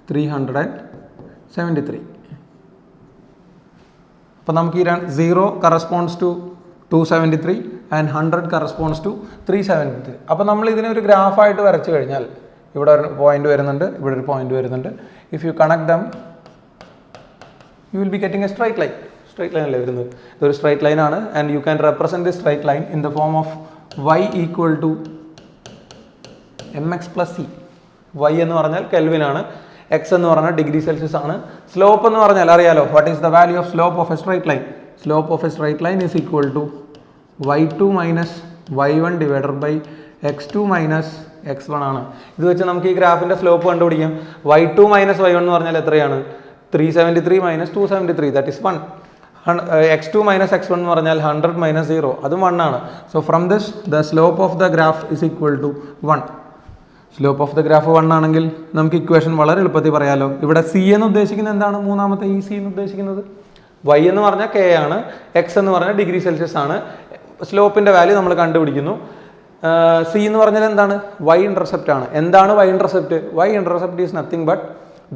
373. അപ്പോൾ നമുക്ക് ഈ 0 corresponds to 273 and 100 corresponds to 373. അപ്പോൾ നമ്മൾ ഇതിനെ ഒരു ഗ്രാഫായിട്ട് വരച്ചു കഴിഞ്ഞാൽ ഇവിടെ ഒരു പോയിന്റ് വരുന്നുണ്ട്, ഇവിടെ ഒരു പോയിന്റ് വരുന്നുണ്ട്. If you connect them you will be getting a straight line. Straight line അല്ലേ വരുന്നത്, ഇതൊരു സ്ട്രൈറ്റ് ലൈൻ ആണ്. And you can represent the straight line in the form of y equal to mx plus c. y എന്ന് പറഞ്ഞാൽ kelvin ആണ്, x എന്ന് പറഞ്ഞാൽ degree Celsius ആണ്. സ്ലോപ്പ് എന്ന് പറഞ്ഞാൽ അറിയാലോ, what is the value of slope of a straight line? Slope of a straight line is equal to y2 minus y1 divided by x2 minus x1 ആണ്. ഇത് വെച്ച് നമുക്ക് ഈ ഗ്രാഫിൻ്റെ സ്ലോപ്പ് കണ്ടുപിടിക്കാം. y2 മൈനസ് y1 എന്ന് പറഞ്ഞാൽ എത്രയാണ്? 373 minus 273, that is 1. x2 minus x1 എന്ന് പറഞ്ഞാൽ 100 മൈനസ് 0, അതും 1 ആണ്. So from this the slope of the graph is equal to 1. Slope of the graph 1 ആണെങ്കിൽ നമുക്ക് ഇക്വേഷൻ വളരെ എളുപ്പത്തിൽ പറയാമല്ലോ. ഇവിടെ c എന്ന് ഉദ്ദേശിക്കുന്നത് എന്താണ്? മൂന്നാമത്തെ ഈ c എന്ന് ഉദ്ദേശിക്കുന്നത് y എന്ന് പറഞ്ഞാൽ k ആണ്, x എന്ന് പറഞ്ഞാൽ ഡിഗ്രി സെൽഷ്യസ് ആണ്. സ്ലോപ്പിൻ്റെ വാല്യൂ നമ്മൾ കണ്ടുപിടിക്കുന്നു. c എന്ന് പറഞ്ഞാൽ എന്താണ്? y ഇന്റർസെപ്റ്റ് ആണ്. എന്താണ് y intercept? y intercept is nothing but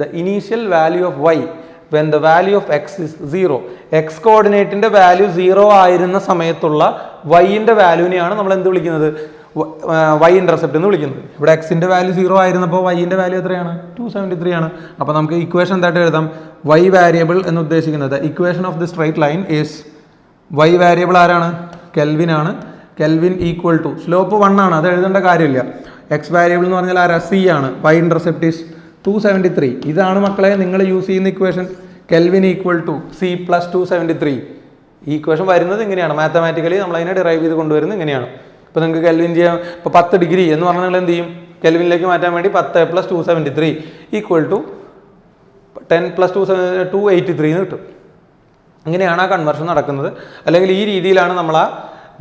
the initial value of y when the value of x is 0. x കോർഡിനേറ്റിൻ്റെ വാല്യൂ 0 ആയിരുന്ന സമയത്തുള്ള y-ൻ്റെ വാല്യൂവിനെയാണ് നമ്മൾ എന്ത് വിളിക്കുന്നത്? y ഇന്റർസെപ്റ്റ് എന്ന് വിളിക്കുന്നത്. ഇവിടെ x-ൻ്റെ വാല്യൂ 0 ആയിരുന്നപ്പോൾ y-ൻ്റെ വാല്യൂ എത്രയാണ്? 273 ആണ്. അപ്പോൾ നമുക്ക് ഇക്വേഷൻ എന്തായിട്ട് എഴുതാം? y വാരിയബിൾ എന്ന് ഉദ്ദേശിക്കുന്നത് equation of the straight line is y variable ആരാണ്? കെൽവിൻ ആണ്. കെൽവിൻ ഈക്വൽ ടു സ്ലോപ്പ് 1 ആണ്, അത് എഴുതേണ്ട കാര്യമില്ല. x വാരിയബിൾ എന്ന് പറഞ്ഞാൽ ആരാ? c ആണ്. y intercept is 273. ഇതാണ് മക്കളെ നിങ്ങൾ യൂസ് ചെയ്യുന്ന equation. Kelvin equal to c plus 273. ഈ ഇക്വേഷൻ വരുന്നത് ഇങ്ങനെയാണ്. മാത്തമാറ്റിക്കലി നമ്മൾ അതിനെ ഡിറൈവ് ചെയ്ത് കൊണ്ടുവരുന്നത് ഇങ്ങനെയാണ്. ഇപ്പോൾ നിങ്ങൾക്ക് കെൽവിൻ ചെയ്യാം. ഇപ്പോൾ 10 ഡിഗ്രി എന്ന് പറഞ്ഞാൽ നിങ്ങൾ എന്ത് ചെയ്യും? കെൽവിനിലേക്ക് മാറ്റാൻ വേണ്ടി 10 പ്ലസ് 273 ഈക്വൽ ടു 10 പ്ലസ് 283 എന്ന് കിട്ടും. ഇങ്ങനെയാണ് ആ കൺവെർഷൻ നടക്കുന്നത്. അല്ലെങ്കിൽ ഈ രീതിയിലാണ് നമ്മൾ ആ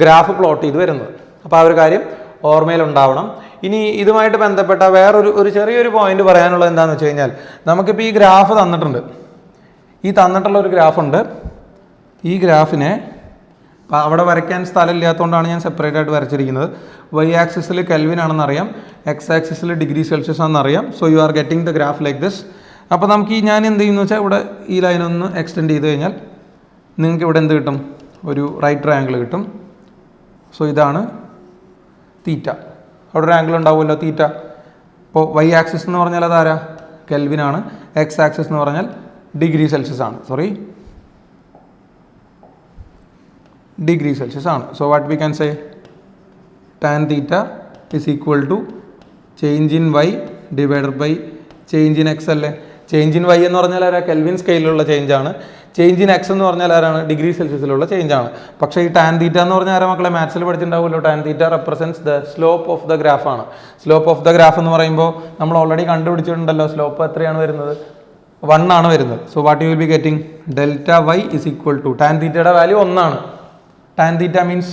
ഗ്രാഫ് പ്ലോട്ട് ചെയ്ത് വരുന്നത്. അപ്പോൾ ആ ഒരു കാര്യം ഓർമ്മയിലുണ്ടാവണം. ഇനി ഇതുമായിട്ട് ബന്ധപ്പെട്ട വേറൊരു ചെറിയൊരു പോയിന്റ് പറയാനുള്ളത് എന്താണെന്ന് വെച്ച് കഴിഞ്ഞാൽ, നമുക്കിപ്പോൾ ഈ ഗ്രാഫ് തന്നിട്ടുണ്ട്. ഈ തന്നിട്ടുള്ള ഒരു ഗ്രാഫുണ്ട്. ഈ ഗ്രാഫിനെ അവിടെ വരയ്ക്കാൻ സ്ഥലമില്ലാത്തതുകൊണ്ടാണ് ഞാൻ സെപ്പറേറ്റ് ആയിട്ട് വരച്ചിരിക്കുന്നത്. y ആക്സിസിൽ കെൽവിൻ ആണെന്നറിയാം, x ആക്സിസിൽ ഡിഗ്രി സെൽഷ്യസ് ആണെന്നറിയാം. So you are getting the graph like this. അപ്പോൾ നമുക്ക് ഞാൻ എന്ത് ചെയ്യുന്നു വെച്ചാൽ ഇവിടെ ഈ ലൈനൊന്ന് എക്സ്റ്റെൻഡ് ചെയ്ത് കഴിഞ്ഞാൽ നിങ്ങൾക്ക് ഇവിടെ എന്ത് കിട്ടും? ഒരു റൈറ്റ് ട്രയാങ്കിൾ കിട്ടും. സോ ഇതാണ് തീറ്റ. അവിടെ ഒരു ആംഗിൾ ഉണ്ടാവുമല്ലോ, തീറ്റ. അപ്പോൾ y ആക്സിസ് എന്ന് പറഞ്ഞാൽ അതാരാ? കെൽവിൻ ആണ്. x ആക്സിസ് എന്ന് പറഞ്ഞാൽ ഡിഗ്രി സെൽഷ്യസ് ആണ്. ഡിഗ്രി സെൽഷ്യസ് ആണ്. So what we can say? Tan theta is equal to change in y divided by change in x അല്ലേ? ചേഞ്ച് ഇൻ y എന്ന് പറഞ്ഞാൽ ആരാ? കെൽവിൻ സ്കെയിലുള്ള ചേഞ്ച് ആണ്. ചേഞ്ച് ഇൻ x എന്ന് പറഞ്ഞാൽ ആരാണ്? ഡിഗ്രി സെൽഷ്യസിലുള്ള ചേഞ്ച് ആണ്. പക്ഷേ ഈ ടാൻ തീറ്റ എന്ന് പറഞ്ഞാൽ ആരാ മക്കളെ? മാത്സിൽ പഠിച്ചിട്ടുണ്ടാവുമല്ലോ. Tan theta represents the slope of the graph ആണ്. സ്ലോപ്പ് ഓഫ് ദ ഗ്രാഫ് എന്ന് പറയുമ്പോൾ നമ്മൾ ഓൾറെഡി കണ്ടുപിടിച്ചിട്ടുണ്ടല്ലോ. സ്ലോപ്പ് എത്രയാണ് വരുന്നത്? 1 ആണ് വരുന്നത്. So what you will be getting? Delta y is equal to tan തീറ്റയുടെ വാല്യൂ 1 ആണ്. ടാൻ തീറ്റ മീൻസ്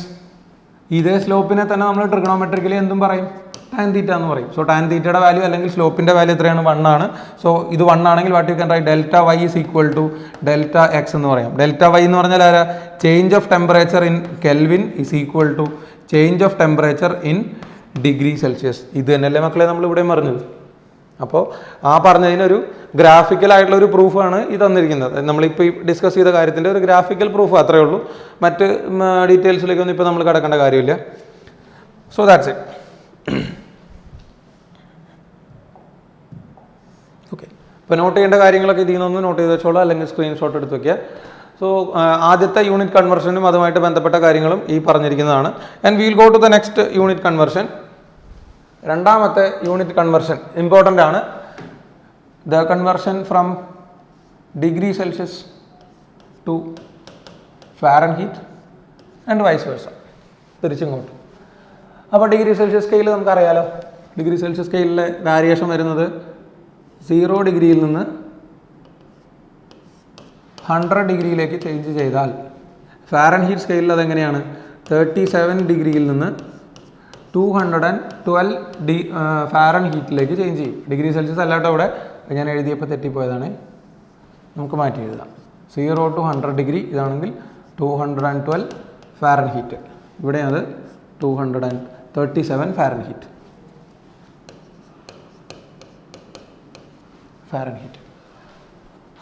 ഇതേ സ്ലോപ്പിനെ തന്നെ നമ്മൾ ട്രിഗണോമെട്രിക്കലി എന്തും പറയും? ടാൻ തീറ്റ എന്ന് പറയും. സോ ടാൻ തീറ്റയുടെ വാല്യൂ അല്ലെങ്കിൽ സ്ലോപ്പിൻ്റെ വാല്യൂ എത്രയാണ്? 1 ആണ്. സോ ഇത് 1 ആണെങ്കിൽ what you can write? Delta y is equal to delta x എന്ന് പറയാം. ഡെൽറ്റ y എന്ന് പറഞ്ഞാൽ ആരാ? Change of temperature in kelvin is equal to change of temperature in degree Celsius. ഇത് തന്നെയല്ലേ മക്കളെ നമ്മൾ ഇവിടെ പറഞ്ഞത്? അപ്പോൾ ആ പറഞ്ഞതിനൊരു ഗ്രാഫിക്കലായിട്ടുള്ള ഒരു പ്രൂഫാണ് ഈ തന്നിരിക്കുന്നത്. നമ്മളിപ്പോൾ ഈ ഡിസ്കസ് ചെയ്ത കാര്യത്തിൻ്റെ ഒരു ഗ്രാഫിക്കൽ പ്രൂഫ് അത്രയേ ഉള്ളൂ. മറ്റ് ഡീറ്റെയിൽസിലേക്കൊന്നും ഇപ്പോൾ നമ്മൾ കിടക്കേണ്ട കാര്യമില്ല. So that's it. ഓക്കെ, ഇപ്പോൾ നോട്ട് ചെയ്യേണ്ട കാര്യങ്ങളൊക്കെ ഇതിൽ നിന്നൊന്ന് നോട്ട് ചെയ്ത് വെച്ചോളൂ, അല്ലെങ്കിൽ സ്ക്രീൻഷോട്ട് എടുത്ത് വയ്ക്കുക. സോ ആദ്യത്തെ യൂണിറ്റ് കൺവെർഷനും അതുമായിട്ട് ബന്ധപ്പെട്ട കാര്യങ്ങളും ഈ പറഞ്ഞിരിക്കുന്നതാണ്. And we'll go to the next unit conversion. രണ്ടാമത്തെ യൂണിറ്റ് കൺവെർഷൻ ഇമ്പോർട്ടൻ്റ് ആണ്. The conversion from degree Celsius to Fahrenheit and vice versa, തിരിച്ചിങ്ങോട്ട്. അപ്പോൾ ഡിഗ്രി സെൽഷ്യസ് സ്കെയിൽ നമുക്കറിയാലോ. ഡിഗ്രി സെൽഷ്യസ് സ്കെയിലിലെ വാരിയേഷൻ വരുന്നത് 0 ഡിഗ്രിയിൽ നിന്ന് 100 ഡിഗ്രിയിലേക്ക് ചേഞ്ച് ചെയ്താൽ, ഫാരൻഹീറ്റ് സ്കെയിലിൽ അതെങ്ങനെയാണ്? 37 ഡിഗ്രിയിൽ നിന്ന് 212 ഫാരൻഹീറ്റിലേക്ക് ചേഞ്ച് ചെയ്യും. ഡിഗ്രി സെൽഷ്യസ് അല്ലാട്ടോ, ഇവിടെ ഞാൻ എഴുതിയപ്പോൾ തെറ്റിപ്പോയതാണ്. നമുക്ക് മാറ്റി എഴുതാം. 0 to 100 ഡിഗ്രി ഇതാണെങ്കിൽ 212 ഫാരൻഹീറ്റ്. ഇവിടെ അത് 237 ഫാരൻഹീറ്റ്.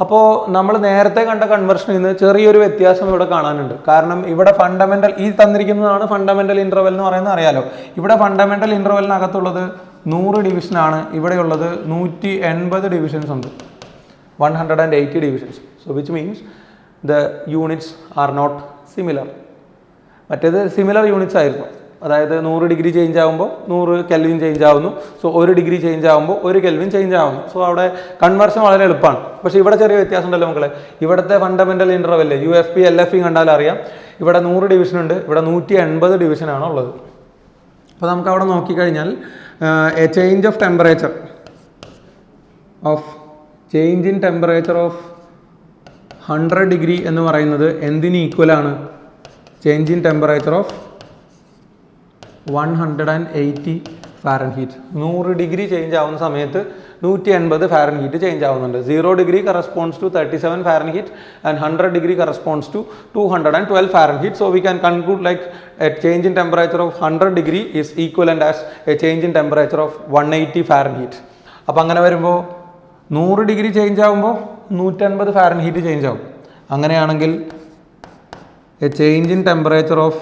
അപ്പോൾ നമ്മൾ നേരത്തെ കണ്ട കൺവേർഷനിൽ നിന്ന് ചെറിയൊരു വ്യത്യാസം ഇവിടെ കാണാനുണ്ട്. കാരണം ഇവിടെ ഫണ്ടമെന്റൽ ഈ തന്നിരിക്കുന്നതാണ് ഫണ്ടമെന്റൽ ഇന്റർവെൽ എന്ന് പറയുന്നത് അറിയാലോ. ഇവിടെ ഫണ്ടമെന്റൽ ഇന്റർവെലിനകത്തുള്ളത് 100 ഡിവിഷനാണ്, ഇവിടെയുള്ളത് 180 ഡിവിഷൻസ് ഉണ്ട്, 180 divisions. So which means the units are not similar. മറ്റേത് സിമിലർ യൂണിറ്റ്സ് ആയിരുന്നു, അതായത് 100 ഡിഗ്രി ചേഞ്ച് ആകുമ്പോൾ 100 കെൽവിൻ ചേഞ്ച് ആവുന്നു. സോ 1 ഡിഗ്രി ചേഞ്ച് ആകുമ്പോൾ 1 കെൽവിൻ ചേഞ്ച് ആവുന്നു. സോ അവിടെ കൺവേർഷൻ വളരെ എളുപ്പമാണ്. പക്ഷേ ഇവിടെ ചെറിയ വ്യത്യാസം ഉണ്ടല്ലോ മക്കളെ. ഇവിടുത്തെ ഫണ്ടമെന്റൽ ഇന്റർവെൽ UFP LFP കണ്ടാൽ അറിയാം, ഇവിടെ 100 ഡിവിഷൻ ഉണ്ട്, ഇവിടെ 180 ഡിവിഷനാണ് ഉള്ളത്. അപ്പോൾ നമുക്ക് അവിടെ നോക്കിക്കഴിഞ്ഞാൽ a change of temperature change in temperature of 100 degree എന്ന് പറയുന്നത് എന്തിന് ഈക്വലാണ്? Change in temperature of 180 Fahrenheit. 100 degree change ആവുന്ന സമയത്ത് 180 ഫാരൻഹീറ്റ് ചേഞ്ച് ആവുന്നുണ്ട്. 0 degree corresponds to 37 Fahrenheit and 100 degree corresponds to 212 Fahrenheit. So we can conclude like a change in temperature of 100 degree is equivalent as a change in temperature of 180 Fahrenheit. അപ്പോൾ അങ്ങനെ വരുമ്പോൾ 100 degree change ആകുമ്പോൾ 180 Fahrenheit change ആവും. അങ്ങനെയാണെങ്കിൽ A change in temperature of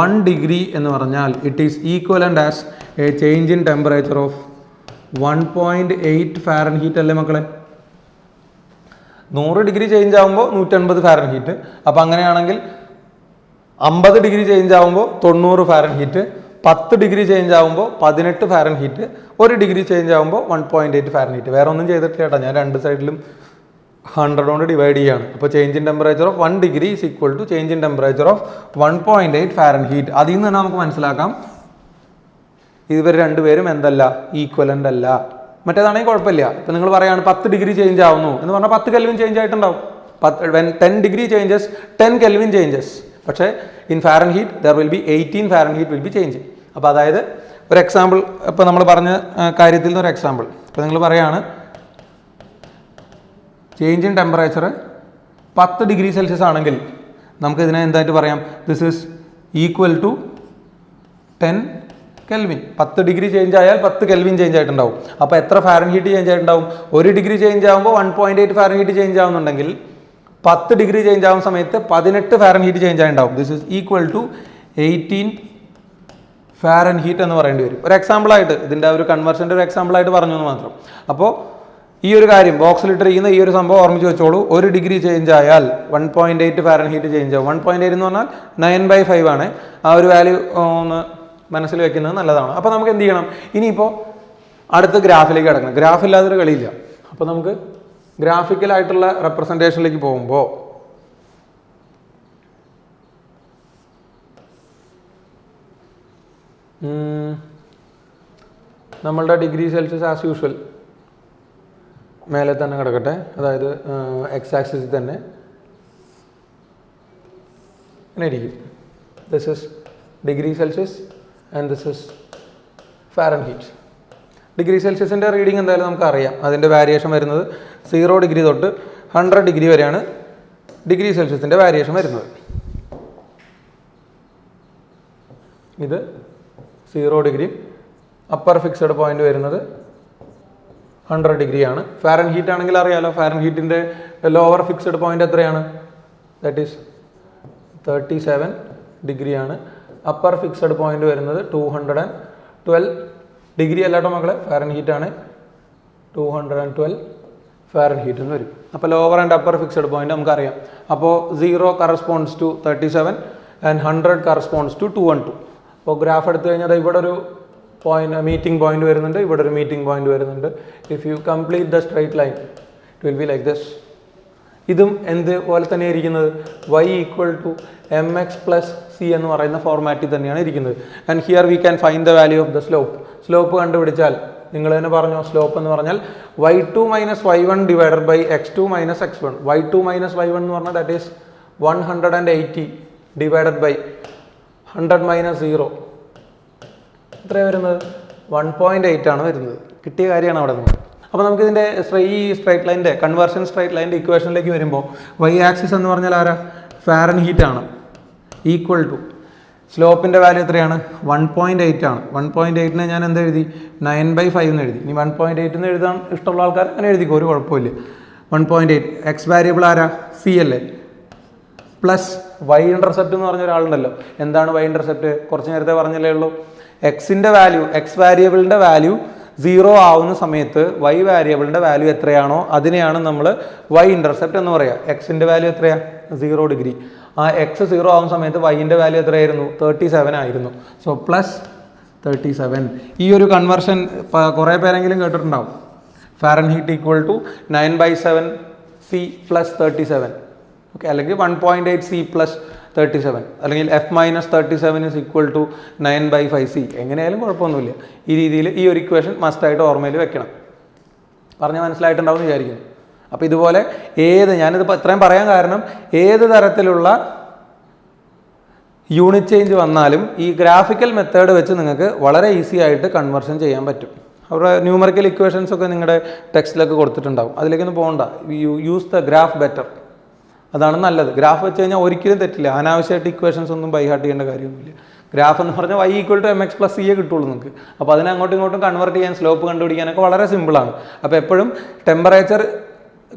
1 degree എന്ന് പറഞ്ഞാൽ it is equivalent as a change in temperature of 1.8 Fahrenheit അല്ലേ മക്കളെ? 100 ഡിഗ്രി ചേഞ്ച് ആകുമ്പോൾ 180 ഫാരൻഹീറ്റ്. അപ്പോൾ അങ്ങനെയാണെങ്കിൽ 50 ഡിഗ്രി ചേഞ്ച് ആകുമ്പോൾ 90 ഫാരൻഹീറ്റ്, 10 ഡിഗ്രി ചേഞ്ച് ആകുമ്പോൾ 18 ഫാരൻഹീറ്റ്, 1 ഡിഗ്രി ചേഞ്ച് ആകുമ്പോൾ 1.8 ഫാരൻഹീറ്റ്. വേറെ ഒന്നും ചെയ്തിട്ടില്ല കേട്ടോ, ഞാൻ രണ്ട് സൈഡിലും 100 കൊണ്ട് ഡിവൈഡ് ചെയ്യാണ്. അപ്പോൾ change in temperature of 1 degree is equal to change in temperature of 1.8 Fahrenheit. അതിൽ നിന്ന് തന്നെ നമുക്ക് മനസ്സിലാക്കാം ഇവർ രണ്ടുപേരും എന്തല്ല, ഈക്വലൻ്റ് അല്ല. മറ്റേതാണെങ്കിൽ കുഴപ്പമില്ല. ഇപ്പം നിങ്ങൾ പറയുകയാണ് 10 ഡിഗ്രി ചേഞ്ച് ആവുന്നു എന്ന് പറഞ്ഞാൽ 10 കെൽവിൻ ചേഞ്ച് ആയിട്ടുണ്ടാവും. 10 ഡിഗ്രി ചേഞ്ചസ് 10 കെൽവിൻ ചേഞ്ചസ്. പക്ഷേ in Fahrenheit there will B 18 Fahrenheit will be change. അപ്പോൾ അതായത് ഒരു എക്സാമ്പിൾ, ഇപ്പോൾ നമ്മൾ പറഞ്ഞ കാര്യത്തിൽ നിന്ന് ഒരു എക്സാമ്പിൾ. ഇപ്പോൾ നിങ്ങൾ പറയുകയാണ് change in temperature 10 degree Celsius ആണെങ്കിൽ നമുക്ക് ഇതിനെ എന്തായിട്ട് പറയാം? This is equal to 10 kelvin. 10 degree change ആയാൽ 10 കെൽവിൻ ചേഞ്ച് ആയിട്ടുണ്ടാവും. അപ്പോൾ എത്ര ഫാരൻഹീറ്റ് ചേഞ്ച് ആയിട്ടുണ്ടാവും? 1 ഡിഗ്രി ചേഞ്ച് ആകുമ്പോൾ 1.8 ഫാരൻഹീറ്റ് ചേഞ്ച് ആവുന്നുണ്ടെങ്കിൽ 10 ഡിഗ്രി ചേഞ്ച് ആവുന്ന സമയത്ത് 18 ഫാരൻഹീറ്റ് ചേഞ്ച് ആയിട്ടുണ്ടാവും. This is equal to 18 Fahrenheit എന്ന് പറയേണ്ടി വരും. ഒരു എക്സാമ്പിളായിട്ട്, ഇതിൻ്റെ ഒരു കൺവേർഷൻ്റെ ഒരു എക്സാമ്പിളായിട്ട് പറഞ്ഞു എന്ന് മാത്രം. അപ്പോൾ ഈ ഒരു കാര്യം ബോക്സിലിട്ടിരിക്കുന്ന ഈ ഒരു സംഭവം ഓർമ്മിച്ച് വെച്ചോളൂ. 1 ഡിഗ്രി ചേഞ്ച് ആയാൽ 1.8 ഫാരൻഹീറ്റ് ചേഞ്ച് ആവും. 1.8 എന്ന് പറഞ്ഞാൽ 9/5 ആണ്. ആ ഒരു വാല്യൂ ഒന്ന് മനസ്സിൽ വെക്കുന്നത് നല്ലതാണ്. അപ്പോൾ നമുക്ക് എന്ത് ചെയ്യണം? ഇനിയിപ്പോൾ അടുത്ത ഗ്രാഫിലേക്ക് കിടക്കണം. ഗ്രാഫ് ഇല്ലാതൊരു കളിയില്ല. അപ്പോൾ നമുക്ക് ഗ്രാഫിക്കലായിട്ടുള്ള റെപ്രസെൻറ്റേഷനിലേക്ക് പോകുമ്പോൾ നമ്മളുടെ ഡിഗ്രി സെൽഷ്യസ് ആസ് യൂഷ്വൽ മേലെ തന്നെ കിടക്കട്ടെ, അതായത് എക്സ് ആക്സിസിൽ തന്നെ ഇങ്ങനെ ഇരിക്കും. This is degree Celsius and this is Fahrenheit. Degree സെൽഷ്യസിൻ്റെ റീഡിങ് എന്തായാലും നമുക്കറിയാം. അതിൻ്റെ വാരിയേഷൻ വരുന്നത് 0 ഡിഗ്രി തൊട്ട് 100 ഡിഗ്രി വരെയാണ് ഡിഗ്രി സെൽഷ്യസിൻ്റെ വാരിയേഷൻ വരുന്നത്. ഇത് 0 ഡിഗ്രി, അപ്പർ ഫിക്സഡ് പോയിന്റ് വരുന്നത് 100 ഡിഗ്രിയാണ്. ഫാരൻഹീറ്റ് ആണെങ്കിൽ അറിയാലോ, ഫാരൻഹീറ്റിൻ്റെ ലോവർ ഫിക്സഡ് പോയിന്റ് എത്രയാണ്? ദാറ്റ് ഈസ് 37 ഡിഗ്രിയാണ്. അപ്പർ ഫിക്സഡ് പോയിന്റ് വരുന്നത് 212 ഡിഗ്രി അല്ലാട്ടോ മക്കളെ, ഫാരൻഹീറ്റ് ആണ്. 212 ഫാരൻഹീറ്റ് എന്ന് വരും. അപ്പോൾ lower and upper fixed point നമുക്കറിയാം. അപ്പോൾ 0 corresponds to 37 and 100 corresponds to 212. അപ്പോൾ ഗ്രാഫ് എടുത്തു കഴിഞ്ഞാൽ ഇവിടെ ഒരു പോയിന്റ് മീറ്റിംഗ് പോയിന്റ് വരുന്നുണ്ട്, ഇവിടെ ഒരു മീറ്റിംഗ് പോയിന്റ് വരുന്നുണ്ട്. If you complete the straight line it will be like this. ഇതും എന്ത് പോലെ തന്നെ ഇരിക്കുന്നത്? y equal to mx plus c എന്ന് പറയുന്ന ഫോർമാറ്റിൽ തന്നെയാണ് ഇരിക്കുന്നത്. And here we can find the value of the slope. Slope കണ്ടുപിടിച്ചാൽ നിങ്ങൾ തന്നെ പറഞ്ഞോ, സ്ലോപ്പ് എന്ന് പറഞ്ഞാൽ y2 minus y1 divided by x2 minus x1. y2 minus y1 എന്ന് പറഞ്ഞാൽ that is 180 divided by 100 minus 0. എത്രയാണ് വരുന്നത്? 1.8 ആണ് വരുന്നത്. കിട്ടിയ കാര്യമാണ് അവിടെ നിന്ന്. അപ്പോൾ നമുക്ക് ഇതിൻ്റെ ഈ സ്ട്രൈറ്റ് ലൈൻ്റെ കൺവേർഷൻ സ്ട്രൈറ്റ് ലൈൻ്റെ ഇക്വേഷനിലേക്ക് വരുമ്പോൾ y ആക്സിസ് എന്ന് പറഞ്ഞാൽ ആരാ? ഫാരൻഹീറ്റ് ആണ്. ഈക്വൽ ടു സ്ലോപ്പിൻ്റെ വാല്യൂ എത്രയാണ്? 1.8 ആണ്. 1.8നെ ഞാൻ എന്ത് എഴുതി? 9/5 എന്ന് എഴുതി. ഇനി 1.8 എന്ന് എഴുതാൻ ഇഷ്ടമുള്ള ആൾക്കാർ അങ്ങനെ എഴുതിക്കോ, ഒരു കുഴപ്പമില്ല. 1.8 എക്സ് വാരിയബിൾ ആരാ? സി അല്ലേ? പ്ലസ് വൈ ഇൻ്റർസെപ്റ്റ് എന്ന് പറഞ്ഞ ഒരാളുണ്ടല്ലോ. എന്താണ് വൈ ഇൻ്റർസെപ്റ്റ്? കുറച്ച് നേരത്തെ പറഞ്ഞല്ലേ ഉള്ളൂ. എക്സിൻ്റെ വാല്യൂ, എക്സ് വാരിയബിളിൻ്റെ വാല്യൂ 0 ആവുന്ന സമയത്ത് വൈ വാരിയബിളിൻ്റെ വാല്യൂ എത്രയാണോ അതിനെയാണ് നമ്മൾ വൈ ഇൻ്റർസെപ്റ്റ് എന്ന് പറയുക. എക്സിൻ്റെ വാല്യൂ എത്രയാണ്? 0 ഡിഗ്രി. ആ എക്സ് 0 ആവുന്ന സമയത്ത് വൈൻ്റെ വാല്യൂ എത്രയായിരുന്നു? 37 ആയിരുന്നു. So plus 37. ഈ ഒരു കൺവേർഷൻ കുറേ പേരെങ്കിലും കേട്ടിട്ടുണ്ടാവും. Fahrenheit equal to 9/7 C plus 37. Okay, അല്ലെങ്കിൽ 1.8 സി പ്ലസ് 37, അല്ലെങ്കിൽ F - 37 is equal to 9/5 C. എങ്ങനെയായാലും കുഴപ്പമൊന്നുമില്ല. ഈ രീതിയിൽ ഈ ഒരു ഇക്വേഷൻ മസ്റ്റായിട്ട് ഓർമ്മയിൽ വെക്കണം. പറഞ്ഞ് മനസ്സിലായിട്ടുണ്ടാവും എന്ന് വിചാരിക്കുന്നു. അപ്പോൾ ഇതുപോലെ ഞാനിതിപ്പോൾ ഇത്രയും പറയാൻ കാരണം, ഏത് തരത്തിലുള്ള യൂണിറ്റ് ചേഞ്ച് വന്നാലും ഈ ഗ്രാഫിക്കൽ മെത്തേഡ് വെച്ച് നിങ്ങൾക്ക് വളരെ ഈസി ആയിട്ട് കൺവേർഷൻ ചെയ്യാൻ പറ്റും. അവരുടെ ന്യൂമറിക്കൽ ഇക്വേഷൻസ് ഒക്കെ നിങ്ങളുടെ ടെക്സ്റ്റിലൊക്കെ കൊടുത്തിട്ടുണ്ടാവും. അതിലേക്കൊന്നും പോകണ്ട. Use the graph better. അതാണ് നല്ലത്. ഗ്രാഫ് വെച്ച് കഴിഞ്ഞാൽ ഒരിക്കലും തെറ്റില്ല. അനാവശ്യമായിട്ട് ഇക്വേഷൻസ് ഒന്നും ബൈ ഹാർട്ട് ചെയ്യേണ്ട കാര്യമൊന്നുമില്ല. ഗ്രാഫ് എന്ന് പറഞ്ഞാൽ y = mx + c കിട്ടുള്ളൂ നിങ്ങൾക്ക്. അപ്പോൾ അതിനെ അങ്ങോട്ടും ഇങ്ങോട്ടും കൺവേർട്ട് ചെയ്യാൻ, സ്ലോപ്പ് കണ്ടുപിടിക്കാനൊക്കെ വളരെ സിമ്പിളാണ്. അപ്പോൾ എപ്പോഴും ടെമ്പറേച്ചർ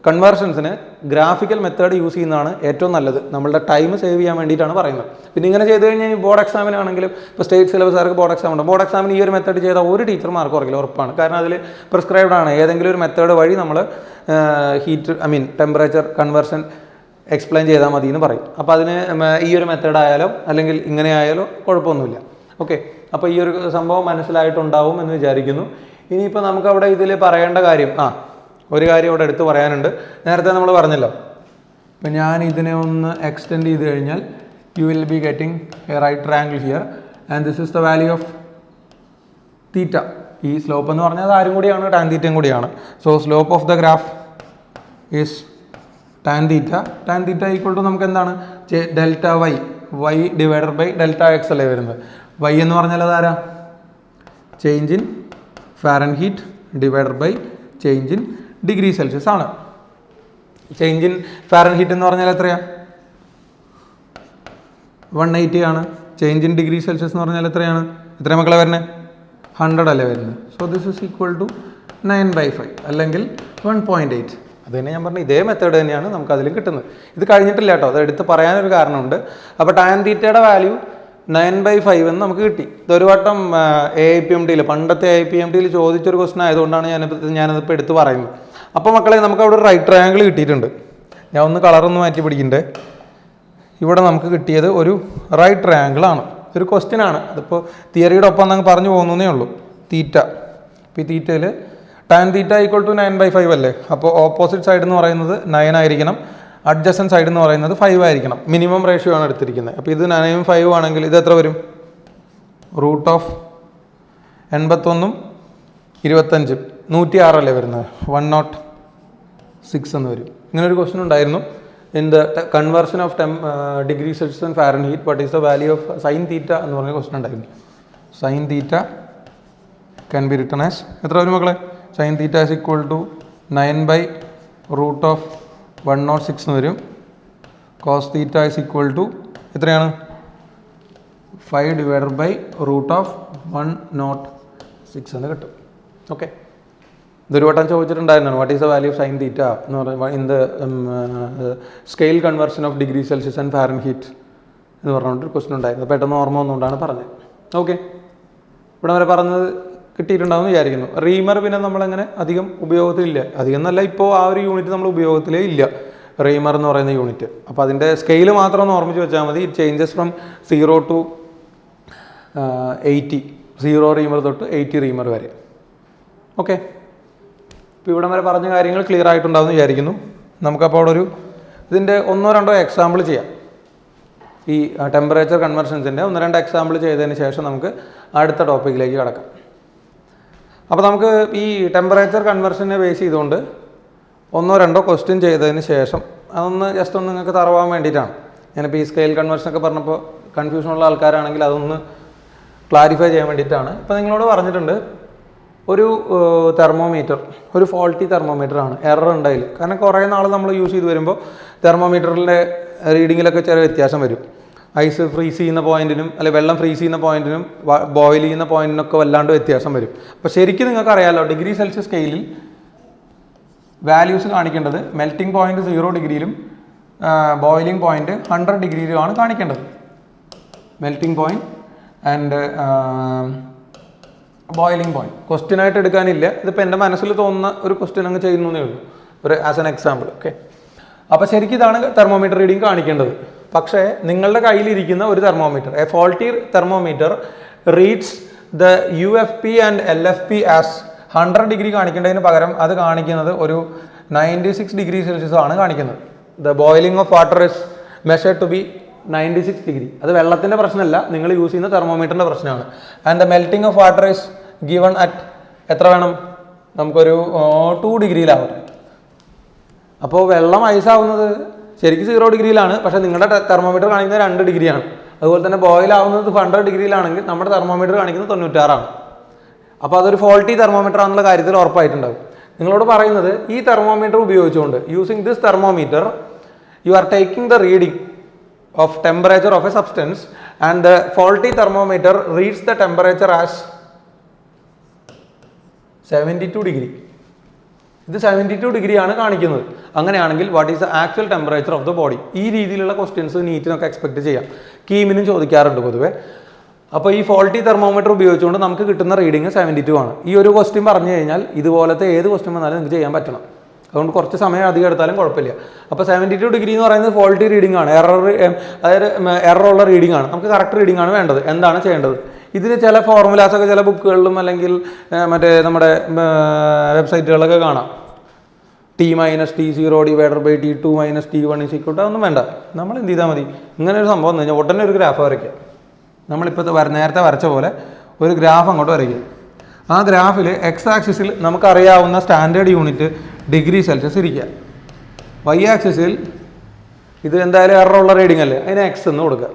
കൺവേർഷൻസിന് ഗ്രാഫിക്കൽ മെത്തേഡ് യൂസ് ചെയ്യുന്നതാണ് ഏറ്റവും നല്ലത്. നമ്മളുടെ ടൈം സേവ് ചെയ്യാൻ വേണ്ടിയിട്ടാണ് പറയുന്നത്. പിന്നെ ഇങ്ങനെ ചെയ്ത് കഴിഞ്ഞാൽ ബോർഡ് എക്സാമിനാണെങ്കിലും, ഇപ്പോൾ സ്റ്റേറ്റ് സിലബസുകാർക്ക് ബോർഡ് എക്സാം ഉണ്ട്. ബോർഡ് എക്സാമിന് ഈ ഒരു മെത്തേഡ് ചെയ്താൽ ഒരു ടീച്ചർ മാർക്ക് കുറയ്ക്കില്ല, ഉറപ്പാണ്. കാരണം അതിൽ പ്രിസ്ക്രൈബ്ഡ് ആണ്. ഏതെങ്കിലും ഒരു മെത്തേഡ് വഴി നമ്മൾ ടെമ്പറേച്ചർ കൺവേർഷൻ എക്സ്പ്ലെയിൻ ചെയ്താൽ മതി എന്ന് പറയും. അപ്പോൾ അതിന് ഈ ഒരു മെത്തേഡ് ആയാലോ അല്ലെങ്കിൽ ഇങ്ങനെ ആയാലോ കുഴപ്പമൊന്നുമില്ല. ഓക്കെ, അപ്പോൾ ഈ ഒരു സംഭവം മനസ്സിലായിട്ടുണ്ടാവും എന്ന് വിചാരിക്കുന്നു. ഇനിയിപ്പോൾ നമുക്കവിടെ ഇതിൽ പറയേണ്ട കാര്യം, ഒരു കാര്യം ഇവിടെ എടുത്ത് പറയാനുണ്ട്. നേരത്തെ നമ്മൾ പറഞ്ഞല്ലോ, ഇപ്പം ഞാൻ ഇതിനെ ഒന്ന് എക്സ്റ്റെൻഡ് ചെയ്ത് കഴിഞ്ഞാൽ you will be getting a right triangle here and this is the value of theta. ഈ സ്ലോപ്പ് എന്ന് പറഞ്ഞാൽ അത് ആരും കൂടിയാണ്? ടാൻ തീറ്റയും കൂടിയാണ്. So slope of the graph is tan theta. Tan theta equal to നമുക്ക് എന്താണ്? Delta y, y divided by delta x അല്ലേ വരുന്നത്. വൈ എന്ന് പറഞ്ഞാൽ അതാരാ? Change in Fahrenheit divided by change in degree Celsius ആണ്. ചേഞ്ച് ഇൻ ഫാരൻഹീറ്റ് എന്ന് പറഞ്ഞാൽ എത്രയാണ്? 180 ആണ്. ചേഞ്ച് ഇൻ ഡിഗ്രി സെൽഷ്യസ് എന്ന് പറഞ്ഞാൽ എത്രയാണ്? എത്ര മക്കളെ വരുന്നത്? 100 അല്ലേ വരുന്നത്. So this is equal to 9/5 അല്ലെങ്കിൽ 1.8. അത് തന്നെ ഞാൻ പറഞ്ഞു, ഇതേ മെത്തേഡ് തന്നെയാണ് നമുക്ക് അതിലും കിട്ടുന്നത്. ഇത് കഴിഞ്ഞിട്ടില്ല കേട്ടോ, അത് എടുത്ത് പറയാനൊരു കാരണമുണ്ട്. അപ്പോൾ ടാൻ തീറ്റയുടെ വാല്യൂ 9/5 എന്ന് നമുക്ക് കിട്ടി. ഇതൊരു വട്ടം AIPMT പണ്ടത്തെ AIPMT ചോദിച്ചൊരു ക്വസ്റ്റൻ ആയതുകൊണ്ടാണ് ഞാനതിപ്പോൾ എടുത്ത് പറയുന്നത്. അപ്പോൾ മക്കളെ നമുക്ക് അവിടെ ഒരു റൈറ്റ് ട്രയാങ്കിൾ കിട്ടിയിട്ടുണ്ട്. ഞാൻ ഒന്ന് കളറൊന്ന് മാറ്റി പിടിക്കണ്ടേ. ഇവിടെ നമുക്ക് കിട്ടിയത് ഒരു റൈറ്റ് ട്രയാങ്കിളാണ്. ഒരു ക്വസ്റ്റ്യൻ ആണ്. അതിപ്പോൾ തിയറിയുടെ ഒപ്പം അങ്ങ് പറഞ്ഞു പോകുന്നതേ ഉള്ളൂ. തീറ്റ, ഇപ്പോൾ ഈ തീറ്റയിൽ ടാൻ തീറ്റ ഈക്വൾ ടു 9/5 അല്ലേ. അപ്പോൾ ഓപ്പോസിറ്റ് സൈഡ് എന്ന് പറയുന്നത് 9 ആയിരിക്കണം, അഡ്ജസൻറ്റ് സൈഡ് എന്ന് പറയുന്നത് 5 ആയിരിക്കണം. മിനിമം റേഷ്യോ ആണ് എടുത്തിരിക്കുന്നത്. അപ്പോൾ ഇത് 9ഉം 5ഉം ആണെങ്കിൽ ഇത് എത്ര വരും? റൂട്ട് ഓഫ് 81ഉം 25ഉം 106 അല്ലേ വരുന്നത്. 106 എന്ന് വരും. ഇങ്ങനൊരു ക്വസ്റ്റ്യൻ ഉണ്ടായിരുന്നു. In the conversion of degree Celsius and Fahrenheit what is the value of sine theta എന്ന് പറഞ്ഞ ക്വസ്റ്റ്യൻ ഉണ്ടായിരുന്നു. Sine theta can be written as എത്ര വരും മക്കളെ? Sine theta is equal to 9/√106 എന്ന് വരും. Cos theta is equal to എത്രയാണ്? 5/√106 എന്ന് കിട്ടും. ഓക്കെ, ഇതൊരു വട്ടം ചോദിച്ചിട്ടുണ്ടായിരുന്നു. What is the value of sine theta എന്ന് പറയുമ്പോൾ in the scale conversion of degree Celsius and Fahrenheit എന്ന് പറഞ്ഞുകൊണ്ടൊരു ക്വസ്റ്റൻ ഉണ്ടായിരുന്നു. പെട്ടെന്ന് ഓർമ്മ വന്നുകൊണ്ടാണ് പറഞ്ഞത്. ഓക്കെ, ഇവിടെ വരെ പറഞ്ഞത് കിട്ടിയിട്ടുണ്ടാവുമെന്ന് വിചാരിക്കുന്നു. റീമർ പിന്നെ നമ്മളങ്ങനെ അധികം ഉപയോഗത്തിലില്ല. അധികം എന്നല്ല, ഇപ്പോൾ ആ ഒരു യൂണിറ്റ് നമ്മൾ ഉപയോഗത്തിലേ ഇല്ല, റീമർ എന്ന് പറയുന്ന യൂണിറ്റ്. അപ്പോൾ അതിൻ്റെ സ്കെയിൽ മാത്രം ഒന്ന് ഓർമ്മിച്ച് വെച്ചാൽ മതി. It changes from 0 to 80, 0 Reimer തൊട്ട് 80 റീമർ വരെ. ഓക്കെ, ഇപ്പോൾ ഇവിടം വരെ പറഞ്ഞ കാര്യങ്ങൾ ക്ലിയർ ആയിട്ടുണ്ടാവുമെന്ന് വിചാരിക്കുന്നു. നമുക്കപ്പോൾ അവിടെ ഇതിൻ്റെ 1-2 എക്സാമ്പിൾ ചെയ്യാം. ഈ ടെമ്പറേച്ചർ കൺവേർഷൻസിൻ്റെ 1-2 എക്സാമ്പിൾ ചെയ്തതിന് ശേഷം നമുക്ക് അടുത്ത ടോപ്പിക്കിലേക്ക് കടക്കാം. അപ്പോൾ നമുക്ക് ഈ ടെമ്പറേച്ചർ കൺവേർഷനെ ബേസ് ചെയ്തുകൊണ്ട് 1-2 ക്വസ്റ്റ്യൻ ചെയ്തതിന് ശേഷം അതൊന്ന് ജസ്റ്റ് ഒന്ന് നിങ്ങൾക്ക് തറവാൻ വേണ്ടിയിട്ടാണ്. ഞാനിപ്പോൾ ഈ സ്കെയിൽ കൺവേർഷനൊക്കെ പറഞ്ഞപ്പോൾ കൺഫ്യൂഷനുള്ള ആൾക്കാരാണെങ്കിൽ അതൊന്ന് ക്ലാരിഫൈ ചെയ്യാൻ വേണ്ടിയിട്ടാണ്. ഇപ്പോൾ നിങ്ങളോട് പറഞ്ഞിട്ടുണ്ട് ഒരു തെർമോമീറ്റർ ഒരു ഫോൾട്ടി തെർമോമീറ്റർ ആണ്, എറർ ഉണ്ടായില്ല. കാരണം കുറേ നാൾ നമ്മൾ യൂസ് ചെയ്ത് വരുമ്പോൾ തെർമോമീറ്ററിൻ്റെ റീഡിങ്ങിലൊക്കെ ചെറിയ വ്യത്യാസം വരും. ഐസ് ഫ്രീസ് ചെയ്യുന്ന പോയിന്റിനും അല്ലെങ്കിൽ വെള്ളം ഫ്രീസ് ചെയ്യുന്ന പോയിന്റിനും ബോയിൽ ചെയ്യുന്ന പോയിന്റിനൊക്കെ വല്ലാണ്ട് വ്യത്യാസം വരും. അപ്പോൾ ശരിക്കും നിങ്ങൾക്ക് അറിയാമല്ലോ, ഡിഗ്രി സെൽഷ്യസ് സ്കെയിലിൽ വാല്യൂസ് കാണിക്കേണ്ടത് മെൽറ്റിംഗ് പോയിന്റ് 0 ഡിഗ്രിയിലും ബോയിലിംഗ് പോയിന്റ് 100 ഡിഗ്രിയിലുമാണ് കാണിക്കേണ്ടത്. Melting point and boiling point question ആയിട്ട് എടുക്കാനില്ല, ഇതിപ്പോൾ എൻ്റെ മനസ്സിൽ തോന്നുന്ന ഒരു ക്വസ്റ്റ്യൻ അങ്ങ് ചെയ്യുന്നേ ഉള്ളൂ, ഒരു ആസ് എൻ എക്സാമ്പിൾ. ഓക്കെ, അപ്പോൾ ശരിക്കും ഇതാണ് തെർമോമീറ്റർ റീഡിങ് കാണിക്കേണ്ടത്. പക്ഷേ നിങ്ങളുടെ കയ്യിലിരിക്കുന്ന ഒരു thermometer, a faulty thermometer reads the UFP and LFP as 100 degree കാണിക്കേണ്ടതിന് പകരം അത് കാണിക്കുന്നത് ഒരു 96 ഡിഗ്രി സെൽഷ്യസ് ആണ് കാണിക്കുന്നത്. The boiling of water is measured to be 96 degree. അത് വെള്ളത്തിൻ്റെ പ്രശ്നമല്ല, നിങ്ങൾ യൂസ് ചെയ്യുന്ന തെർമോമീറ്ററിൻ്റെ പ്രശ്നമാണ്. And the melting of water is given at എത്ര വേണം, നമുക്കൊരു 2 ഡിഗ്രിയിലാവട്ടെ. അപ്പോൾ വെള്ളം ഐസാവുന്നത് ശരിക്കും 0 ഡിഗ്രിയിലാണ്, പക്ഷേ നിങ്ങളുടെ തെർമോമീറ്റർ കാണിക്കുന്നത് 2 ഡിഗ്രിയാണ്. അതുപോലെ തന്നെ ബോയിൽ ആവുന്നത് 100 ഡിഗ്രിയിലാണെങ്കിൽ നമ്മുടെ തെർമോമീറ്റർ കാണിക്കുന്നത് 96 ആണ്. അപ്പോൾ അതൊരു ഫോൾട്ടി തെർമോമീറ്റർ ആണെന്നുള്ള കാര്യത്തിൽ ഉറപ്പായിട്ടുണ്ടാവും. നിങ്ങളോട് പറയുന്നത് ഈ തെർമോമീറ്റർ ഉപയോഗിച്ചുകൊണ്ട്, using this thermometer you are taking the reading of temperature of a substance and the faulty thermometer reads the temperature as 72 degree. ഇത് 72 ഡിഗ്രി ആണ് കാണിക്കുന്നത്. അങ്ങനെയാണെങ്കിൽ what is the actual temperature of the body? ഈ രീതിയിലുള്ള questions നീറ്റിനൊക്കെ expect ചെയ്യാം, കീമിനും ചോദിക്കാറുണ്ട് പൊതുവെ. അപ്പോൾ ഈ ഫോൾട്ടി തെർമോമീറ്റർ ഉപയോഗിച്ചുകൊണ്ട് നമുക്ക് കിട്ടുന്ന റീഡിങ് 72 ആണ്. ഈ ഒരു ക്വസ്റ്റ്യൻ പറഞ്ഞു കഴിഞ്ഞാൽ ഇതുപോലത്തെ ഏത് ക്വസ്റ്റ്യൻ വന്നാലും നിങ്ങൾക്ക് ചെയ്യാൻ പറ്റണം. അതുകൊണ്ട് കുറച്ച് സമയം അധികം എടുത്താലും കുഴപ്പമില്ല. അപ്പോൾ 72 ഡിഗ്രി എന്ന് പറയുന്നത് ഫോൾട്ടി റീഡിംഗ് ആണ്, അതായത് എററുള്ള റീഡിംഗ് ആണ്. നമുക്ക് കറക്റ്റ് റീഡിംഗ് ആണ് വേണ്ടത്. എന്താണ് ചെയ്യേണ്ടത്? ഇതിന് ചില ഫോർമുലാസൊക്കെ ചില ബുക്കുകളിലും അല്ലെങ്കിൽ മറ്റേ നമ്മുടെ വെബ്സൈറ്റുകളിലൊക്കെ കാണാം. T-T0/T2 - T1 = അതൊന്നും വേണ്ട. നമ്മൾ എന്ത് ചെയ്താൽ മതി, ഇങ്ങനെ ഒരു സംഭവം എന്ന് കഴിഞ്ഞാൽ ഉടനെ ഒരു ഗ്രാഫ് വരയ്ക്കുക. നമ്മളിപ്പോൾ നേരത്തെ വരച്ച പോലെ ഒരു ഗ്രാഫ് അങ്ങോട്ട് വരയ്ക്കുക. ആ ഗ്രാഫിൽ എക്സ് ആക്സിസിൽ നമുക്കറിയാവുന്ന സ്റ്റാൻഡേർഡ് യൂണിറ്റ് ഡിഗ്രി സെൽഷ്യസ് ഇരിക്കുക. വൈ ആക്സിസിൽ ഇത് എന്തായാലും എററുള്ള റീഡിംഗ് അല്ലേ, അതിന് എക്സ് എന്ന് കൊടുക്കുക.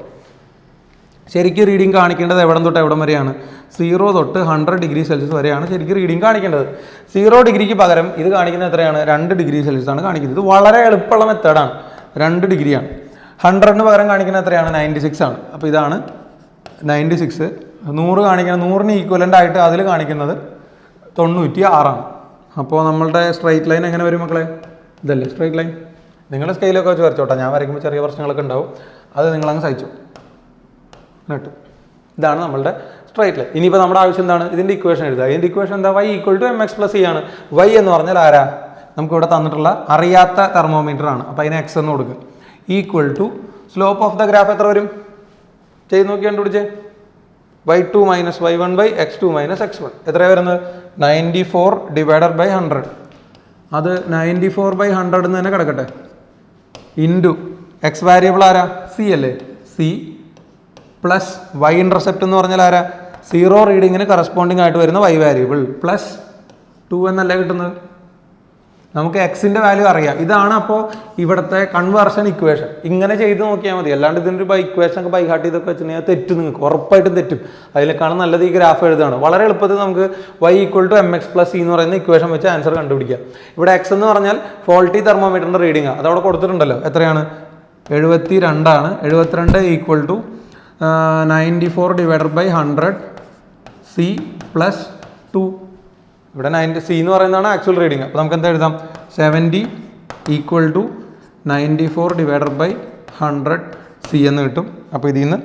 ശരിക്കും റീഡിംഗ് കാണിക്കേണ്ടത് എവിടം തൊട്ട് എവിടം വരെയാണ്? 0 തൊട്ട് 100 ഡിഗ്രി സെൽഷ്യസ് വരെയാണ് ശരിക്കും റീഡിംഗ് കാണിക്കേണ്ടത്. 0 ഡിഗ്രിക്ക് പകരം ഇത് കാണിക്കുന്നത് എത്രയാണ്? 2 ഡിഗ്രി സെൽഷ്യസ് ആണ് കാണിക്കുന്നത്. ഇത് വളരെ എളുപ്പമുള്ള മെത്തേഡാണ്, 2 ഡിഗ്രിയാണ്. 100ന് പകരം കാണിക്കുന്നത് എത്രയാണ്? 96 ആണ്. അപ്പോൾ ഇതാണ് 96. 100 കാണിക്കുന്നത്, 100ന് ഈക്വലൻ്റ് ആയിട്ട് അതിൽ കാണിക്കുന്നത് 96 ആണ്. അപ്പോൾ നമ്മളുടെ സ്ട്രൈറ്റ് ലൈൻ എങ്ങനെ വരും മക്കളെ? ഇതല്ലേ സ്ട്രൈറ്റ് ലൈൻ. നിങ്ങൾ സ്കെയിലൊക്കെ വെച്ച് വരച്ചോട്ടെ, ഞാൻ വരയ്ക്കുമ്പോൾ ചെറിയ പ്രശ്നങ്ങളൊക്കെ ഉണ്ടാവും, അത് നിങ്ങളങ്ങ് സഹിച്ചു കേട്ടോ. ഇതാണ് നമ്മളുടെ സ്ട്രൈറ്റ് ലൈൻ. ഇനിയിപ്പോൾ നമ്മുടെ ആവശ്യം എന്താണ്? ഇതിൻ്റെ ഇക്വേഷൻ എഴുതുക. ഇതിൻ്റെ ഇക്വേഷൻ എന്താ? y = mx + c ആണ്. y എന്ന് പറഞ്ഞാൽ ആരാ? നമുക്കിവിടെ തന്നിട്ടുള്ള അറിയാത്ത തെർമോമീറ്റർ ആണ്. അപ്പോൾ അതിന് x എന്ന് കൊടുക്കുക. Equal to slope of the graph എത്ര വരും? ചെയ്ത് നോക്കി കണ്ടുപിടിച്ചേ. y2 - y1 / x2 - x1 എത്രയാണ് വരുന്നത്? 94/100. അത് 94/100 എന്ന് തന്നെ കിടക്കട്ടെ. ഇൻറ്റു എക്സ് വാരിയബിൾ ആരാ? സി അല്ലേ? സി പ്ലസ് വൈ ഇൻ്റർസെപ്റ്റ് എന്ന് പറഞ്ഞാൽ ആരാ? 0 റീഡിങ്ങിന് കറസ്പോണ്ടിങ് ആയിട്ട് വരുന്ന വൈ വാരിയബിൾ പ്ലസ് 2 എന്നല്ലേ കിട്ടുന്നത്. നമുക്ക് എക്സിൻ്റെ വാല്യൂ അറിയാം. ഇതാണ് അപ്പോൾ ഇവിടുത്തെ കൺവേർഷൻ ഇക്വേഷൻ. ഇങ്ങനെ ചെയ്ത് നോക്കിയാൽ മതി. അല്ലാണ്ട് ഇതിൻ്റെ ഒരു ഇക്വേഷൻ ഒക്കെ ബൈ ഹാർട്ട് ചെയ്തൊക്കെ വെച്ചിട്ടുണ്ടെങ്കിൽ തെറ്റും, നിങ്ങൾക്ക് ഉറപ്പായിട്ടും തെറ്റും. അതിലേക്കാണ് നല്ലത് ഈ ഗ്രാഫ് എഴുതുകയാണ്. വളരെ എളുപ്പത്തിൽ നമുക്ക് y = mx + c എന്ന് പറയുന്ന ഇക്വേഷൻ വെച്ച് ആൻസർ കണ്ടുപിടിക്കാം. ഇവിടെ എക്സ് എന്ന് പറഞ്ഞാൽ ഫോൾട്ടി തെർമോമീറ്ററിൻ്റെ റീഡിംഗ് ആണ്. അതവിടെ കൊടുത്തിട്ടുണ്ടല്ലോ. എത്രയാണ്? 72 ആണ്. 72 = 94/100 c + 2. ഇവിടെ 90 c എന്ന് പറയുന്നതാണ് ആക്ച്വൽ റീഡിംഗ്. അപ്പോൾ നമുക്ക് എന്താ എഴുതാം? 70 = 94/100 c എന്ന് കിട്ടും. അപ്പോൾ ഇതിൽ നിന്ന്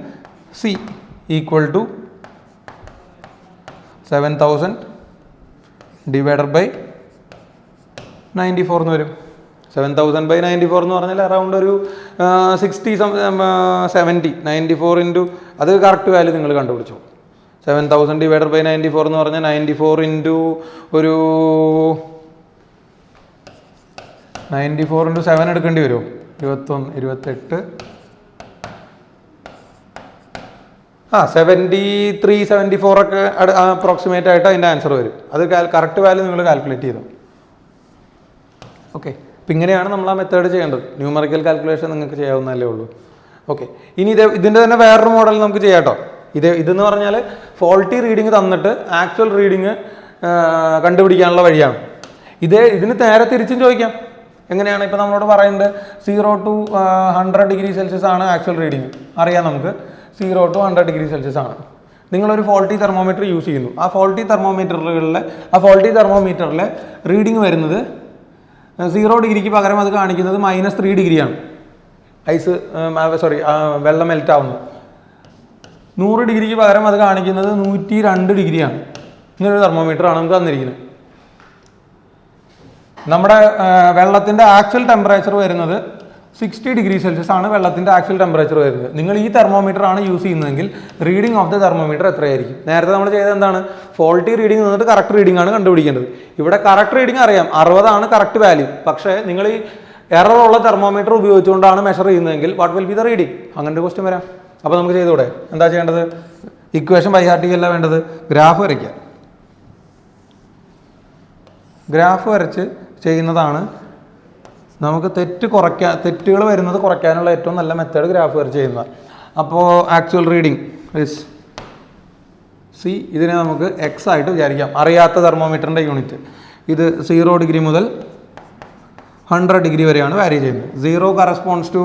c = 7000 / 94 എന്ന് വരും. 7000/94 എന്ന് പറഞ്ഞാൽ അറൗണ്ട് ഒരു 60 70 94 ഇൻറ്റു അത് കറക്റ്റ് വാല്യൂ നിങ്ങൾ കണ്ടുപിടിച്ചോ. 7000 / 94 എന്ന് പറഞ്ഞാൽ 94 ഇൻറ്റു ഒരു 94 ഇൻറ്റു 7 എടുക്കേണ്ടി വരുമോ? 21 28 73 74 ഒക്കെ അപ്രോക്സിമേറ്റ് ആയിട്ട് അതിൻ്റെ ആൻസർ വരും. അത് കറക്റ്റ് വാല്യൂ നിങ്ങൾ കാൽക്കുലേറ്റ് ചെയ്തു. ഓക്കെ, അപ്പം ഇങ്ങനെയാണ് നമ്മൾ ആ മെത്തേഡ് ചെയ്യേണ്ടത്. ന്യൂമറിക്കൽ കാൽക്കുലേഷൻ നിങ്ങൾക്ക് ചെയ്യാവുന്നതല്ലേ ഉള്ളൂ. ഓക്കെ, ഇനി ഇതിൻ്റെ തന്നെ വേറൊരു മോഡൽ നമുക്ക് ചെയ്യാം കേട്ടോ. ഇതെന്ന് പറഞ്ഞാൽ ഫോൾട്ടി റീഡിങ് തന്നിട്ട് ആക്ച്വൽ റീഡിങ് കണ്ടുപിടിക്കാനുള്ള വഴിയാണ്. ഇതിന് നേരെ തിരിച്ചും ചോദിക്കാം. എങ്ങനെയാണ്? ഇപ്പോൾ നമ്മളോട് പറയുന്നത് 0 to 100 ഡിഗ്രി സെൽഷ്യസ് ആണ് ആക്ച്വൽ റീഡിങ്. അറിയാം നമുക്ക് 0 to 100 ഡിഗ്രി സെൽഷ്യസ് ആണ്. നിങ്ങളൊരു ഫോൾട്ടി തെർമോമീറ്റർ യൂസ് ചെയ്യുന്നു. ആ ഫോൾട്ടി തെർമോമീറ്ററിലെ റീഡിങ് വരുന്നത് 0 ഡിഗ്രിക്ക് പകരം അത് കാണിക്കുന്നത് -3 ഡിഗ്രിയാണ്. ഐസ് വെള്ളം മെൽറ്റ് ആവുന്നത്. 100 ഡിഗ്രിക്ക് പകരം അത് കാണിക്കുന്നത് 102 ഡിഗ്രിയാണ്. ഇങ്ങനൊരു തെർമോമീറ്ററാണ് നമുക്ക് തന്നിരിക്കുന്നത്. നമ്മുടെ വെള്ളത്തിൻ്റെ ആക്ച്വൽ ടെമ്പറേച്ചർ വരുന്നത് 60 ഡിഗ്രി സെൽഷ്യസ് ആണ് വെള്ളത്തിൻ്റെ ആക്ച്വൽ ടെമ്പറേച്ചർ വരുന്നത്. നിങ്ങൾ ഈ തെർമോമീറ്റർ ആണ് യൂസ് ചെയ്യുന്നതെങ്കിൽ റീഡിംഗ് ഓഫ് ദ തെർമോമീറ്റർ എത്രയായിരിക്കും? നേരത്തെ നമ്മൾ ചെയ്തത് എന്താണ്? ഫോൾട്ടി റീഡിംഗ് നിന്നിട്ട് കറക്റ്റ് റീഡിംഗ് ആണ് കണ്ടുപിടിക്കേണ്ടത്. ഇവിടെ കറക്റ്റ് റീഡിംഗ് അറിയാം, 60 ആണ് കറക്റ്റ് വാല്യൂ. പക്ഷേ നിങ്ങൾ ഈ എറർ ഉള്ള തെർമോമീറ്റർ ഉപയോഗിച്ചുകൊണ്ടാണ് മെഷർ ചെയ്യുന്നതെങ്കിൽ what will be the reading? അങ്ങനത്തെ ക്വസ്റ്റ്യൻ വരാം. അപ്പോൾ നമുക്ക് ചെയ്തുകൂടെ? എന്താ ചെയ്യേണ്ടത്? ഇക്വേഷൻ ബൈ ഹാർട്ട് ചെയ്യല്ല വേണ്ടത്, ഗ്രാഫ് വരയ്ക്കുക. ഗ്രാഫ് വരച്ച് ചെയ്യുന്നതാണ് നമുക്ക് തെറ്റുകൾ വരുന്നത് കുറയ്ക്കാനുള്ള ഏറ്റവും നല്ല മെത്തേഡ് ഗ്രാഫ് വരച്ച് ചെയ്യുന്നത്. അപ്പോൾ ആക്ച്വൽ റീഡിംഗ് ഇസ് സി. ഇതിനെ നമുക്ക് എക്സ് ആയിട്ട് വിചാരിക്കാം, അറിയാത്ത തെർമോമീറ്ററിൻ്റെ യൂണിറ്റ്. ഇത് 0 ഡിഗ്രി മുതൽ 100 ഡിഗ്രി വരെയാണ് വാരി ചെയ്യുന്നത്. 0 കറസ്പോണ്ട്സ് ടു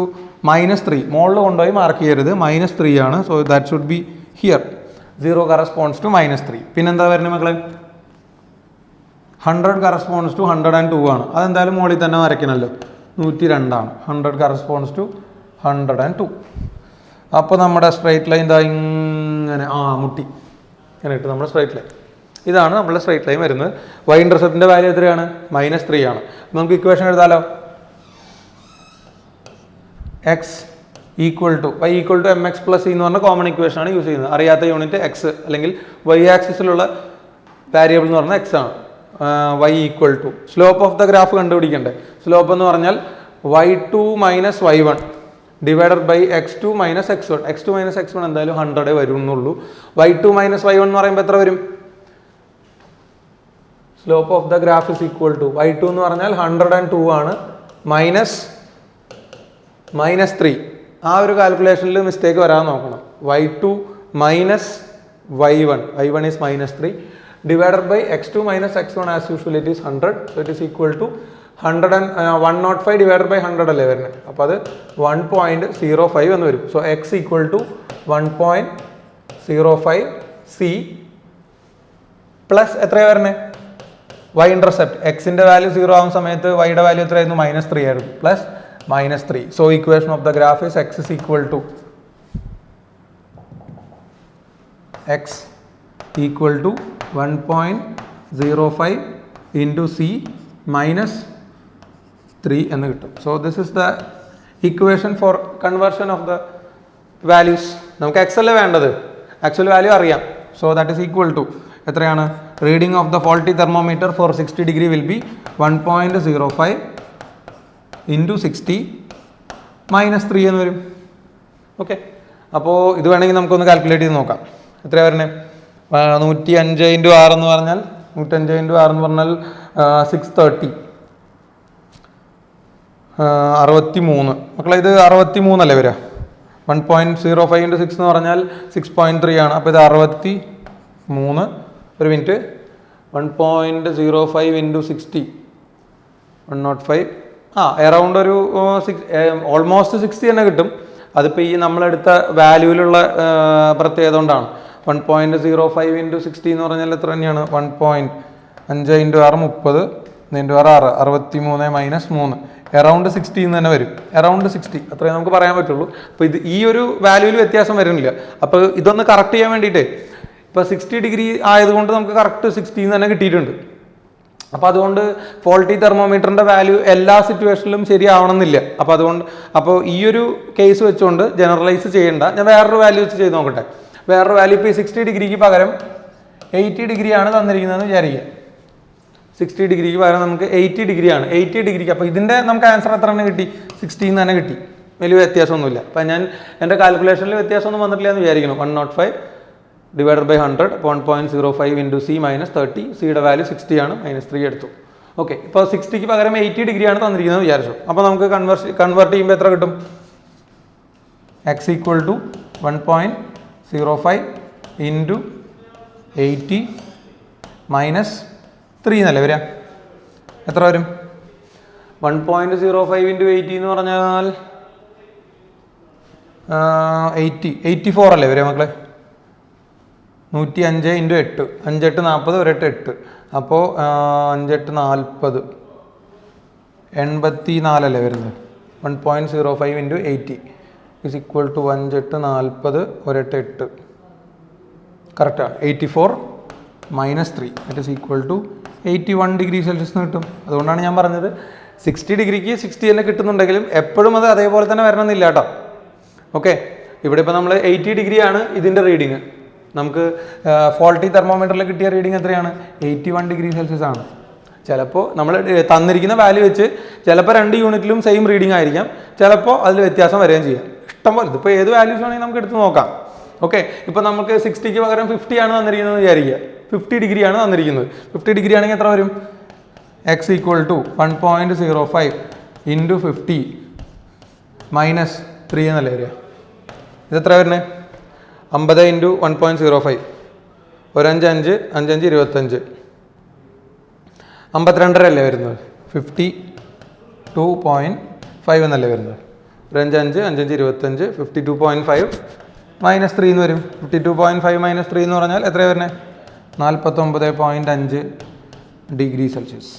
-3. മുകളിൽ കൊണ്ടുപോയി മാർക്ക് ചെയ്യരുത്, -3 ആണ്. So that should be here. 0 corresponds to -3. പിന്നെന്താ വരുന്നത് മക്കളെ? 100 കറസ്പോണ്ട്സ് ടു 102 ആണ്. അതെന്തായാലും മുകളിൽ തന്നെ വരയ്ക്കണമല്ലോ. 102 ആണ്. 100 കറസ്പോണ്ട്സ് ടു 102. അപ്പോൾ നമ്മുടെ സ്ട്രൈറ്റ് ലൈൻ ഇതാ ഇങ്ങനെ മുട്ടി ഇങ്ങനെ ഇട്ട് നമ്മുടെ സ്ട്രൈറ്റ് ലൈൻ. ഇതാണ് നമ്മുടെ സ്ട്രൈറ്റ് ലൈൻ വരുന്നത്. y ഇന്റർസെപ്റ്റിൻ്റെ വാല്യൂ എത്രയാണ്? -3 ആണ്. നമുക്ക് ഇക്വേഷൻ എഴുതാലോ. X equal to y equal to mx plus എന്ന് പറഞ്ഞ കോമൺ ഇക്വേഷൻ ആണ് യൂസ് ചെയ്യുന്നത്. അറിയാത്ത യൂണിറ്റ് എക്സ് അല്ലെങ്കിൽ y ആക്സിസിലുള്ള വാരിയബിൾ എന്ന് പറഞ്ഞാൽ എക്സ് ആണ്. y equal to slope of the graph കണ്ടുപിടിക്കണ്ടേ? സ്ലോപ്പ് എന്ന് പറഞ്ഞാൽ y2 - y1 divided by x2 - x1. x2 - x1 എന്തായാലും 100 വരുന്നുള്ളൂ. y2 - y1 എന്ന് പറയുമ്പോൾ എത്ര വരും? Slope of the graph is equal to y2 എന്ന് പറഞ്ഞാൽ 102 ആണ്, -3. ആ ഒരു കാൽക്കുലേഷനിൽ മിസ്റ്റേക്ക് വരാൻ നോക്കണം. y2 - y1 is -3 divided by x2 - x1 as usual it is 100. So it is equal to 105 divided by 100 അല്ലേ വരുന്നത്. അപ്പോൾ അത് 1.05 എന്ന് വരും. So x equal to 1.05 c plus എത്രയാണ് വരുന്നത്? y intercept. എക്സിൻ്റെ വാല്യൂ 0 ആവുന്ന സമയത്ത് വൈയുടെ വാല്യൂ എത്രയായിരുന്നു? -3 ആയിരുന്നു. Plus -3. So equation of the graph is x is equal to x equal to 1.05 into c -3 എന്ന് കിട്ടും. So this is the equation for conversion of the values. നമുക്ക് എക്സ് അല്ലേ വേണ്ടത്, ആക്ച്വൽ വാല്യൂ അറിയാം. So that is equal to എത്രയാണ്? Reading of the faulty thermometer for 60 degree will be 1.05 into 60 -3 എന്ന് വരും. Okay, അപ്പോൾ ഇത് വേണമെങ്കിൽ നമുക്കൊന്ന് കാൽക്കുലേറ്റ് ചെയ്ത് നോക്കാം. എത്രയാണ് വരുന്നത്? 105 × 6 എന്ന് പറഞ്ഞാൽ 105 × 6 എന്ന് പറഞ്ഞാൽ 630 63. മക്കളെ ഇത് 63 അല്ലേ വരിക? 1.05 × 6 എന്ന് പറഞ്ഞാൽ 6.3 ആണ്. അപ്പോൾ ഇത് 63. ഒരു മിനിറ്റ്, 1.05 × 60 105 അറൗണ്ട് ഒരു ഓൾമോസ്റ്റ് 60 തന്നെ കിട്ടും. അതിപ്പോൾ ഈ നമ്മളെടുത്ത വാല്യൂവിലുള്ള പ്രത്യേകത കൊണ്ടാണ്. 1.05 × 60 എന്ന് പറഞ്ഞാൽ എത്ര തന്നെയാണ്? 1.5 × 6 30 × 6 63 - 3 അറൗണ്ട് 60 എന്ന് തന്നെ വരും. അറൗണ്ട് 60 അത്രേ നമുക്ക് പറയാൻ പറ്റുള്ളൂ. അപ്പോൾ ഇത് ഈ ഒരു വാല്യൂവിൽ വ്യത്യാസം വരുന്നില്ല. അപ്പോൾ ഇതൊന്ന് കറക്റ്റ് ചെയ്യാൻ വേണ്ടിയിട്ട് ഇപ്പോൾ 60 ഡിഗ്രി ആയതുകൊണ്ട് നമുക്ക് കറക്റ്റ് 60 തന്നെ കിട്ടിയിട്ടുണ്ട്. അപ്പോൾ അതുകൊണ്ട് ഫോൾട്ടി തെർമോമീറ്ററിൻ്റെ വാല്യൂ എല്ലാ സിറ്റുവേഷനിലും ശരിയാവണമെന്നില്ല. അപ്പോൾ ഈ ഒരു കേസ് വെച്ചുകൊണ്ട് ജനറലൈസ് ചെയ്യേണ്ട. ഞാൻ വേറൊരു വാല്യൂ വെച്ച് ചെയ്ത് നോക്കട്ടെ. വേറൊരു വാല്യൂ ഇപ്പോൾ 60 ഡിഗ്രിക്ക് പകരം 80 ഡിഗ്രിയാണ് തന്നിരിക്കുന്നതെന്ന് വിചാരിക്കുക. 60 ഡിഗ്രിക്ക് പകരം നമുക്ക് 80 ഡിഗ്രിയാണ്. 80 ഡിഗ്രിക്ക് അപ്പോൾ ഇതിൻ്റെ നമുക്ക് ആൻസർ എത്ര തന്നെ കിട്ടി? 60 തന്നെ കിട്ടി. വലിയ വ്യത്യാസമൊന്നുമില്ല. അപ്പം ഞാൻ എൻ്റെ കാൽക്കുലേഷനിൽ വ്യത്യാസമൊന്നും വന്നിട്ടില്ല എന്ന് വിചാരിക്കുന്നു. 105 ഡിവൈഡഡ് ബൈ 100 1.05 × c -30. സിയുടെ വാല്യൂ 60 ആണ്, -3 എടുത്തു. ഓക്കെ, ഇപ്പോൾ 60ക്ക് പകരം 80 ഡിഗ്രിയാണ് തന്നിരിക്കുന്നത് വിചാരിച്ചു. അപ്പോൾ നമുക്ക് കൺവേർട്ട് ചെയ്യുമ്പോൾ എത്ര കിട്ടും? x ഈക്വൽ ടു 1.05 × 80 -3 എന്നല്ലേ വരിക? എത്ര വരും? 1.05 × 80 എന്ന് പറഞ്ഞാൽ 84 അല്ലേ വരിക മക്കളെ? 105 × 8 5 8 40 1 8 8. അപ്പോൾ 5 8 40 84 അല്ലേ വരുന്നത്. 1.05 ഇൻറ്റു 80 ഈസ് ഈക്വൽ ടു 5 8 40 1 8 8 കറക്റ്റാണ്. 84 - 3 that is equal to 81 degree Celsius എന്ന് കിട്ടും. അതുകൊണ്ടാണ് ഞാൻ പറഞ്ഞത് 60 ഡിഗ്രിക്ക് 60 തന്നെ കിട്ടുന്നുണ്ടെങ്കിലും എപ്പോഴും അത് അതേപോലെ തന്നെ വരണമെന്നില്ല കേട്ടോ. ഓക്കെ, ഇവിടെ ഇപ്പോൾ നമ്മൾ 80 ഡിഗ്രിയാണ് ഇതിൻ്റെ റീഡിങ്. നമുക്ക് ഫോൾട്ടി തെർമോമീറ്ററിൽ കിട്ടിയ റീഡിങ് എത്രയാണ്? 81 ഡിഗ്രി സെൽഷ്യസ് ആണ്. ചിലപ്പോൾ നമ്മൾ തന്നിരിക്കുന്ന വാല്യൂ വെച്ച് ചിലപ്പോൾ 2 യൂണിറ്റിലും സെയിം റീഡിങ് ആയിരിക്കാം, ചിലപ്പോൾ അതിൽ വ്യത്യാസം വരികയും ചെയ്യാം. ഇഷ്ടംപോലെ ഇതിപ്പോൾ ഏത് വാല്യൂസ് വേണമെങ്കിൽ നമുക്ക് എടുത്ത് നോക്കാം. ഓക്കെ, ഇപ്പോൾ നമുക്ക് 60ക്ക് പകരം 50 ആണ് തന്നിരിക്കുന്നത് വിചാരിക്കുക. 50 ഡിഗ്രിയാണ് തന്നിരിക്കുന്നത്. 50 ഡിഗ്രി ആണെങ്കിൽ എത്ര വരും? X equal to 1.05 into 50 minus 3 എന്നല്ലേ വരിക. ഇതെത്ര വരുന്നത്? 50 ഇൻറ്റു 1.05 ഒരു 5 5 5 5 25 52 അല്ലേ വരുന്നത്. 52.5 എന്നല്ലേ വരുന്നത്. ഒരു 5 5 5 5 25 52.5 മൈനസ് 3 എന്ന് വരും. 52.5 മൈനസ് 3 എന്ന് പറഞ്ഞാൽ എത്രയാണ് വരുന്നത്? 49.5 ഡിഗ്രി സെൽഷ്യസ്.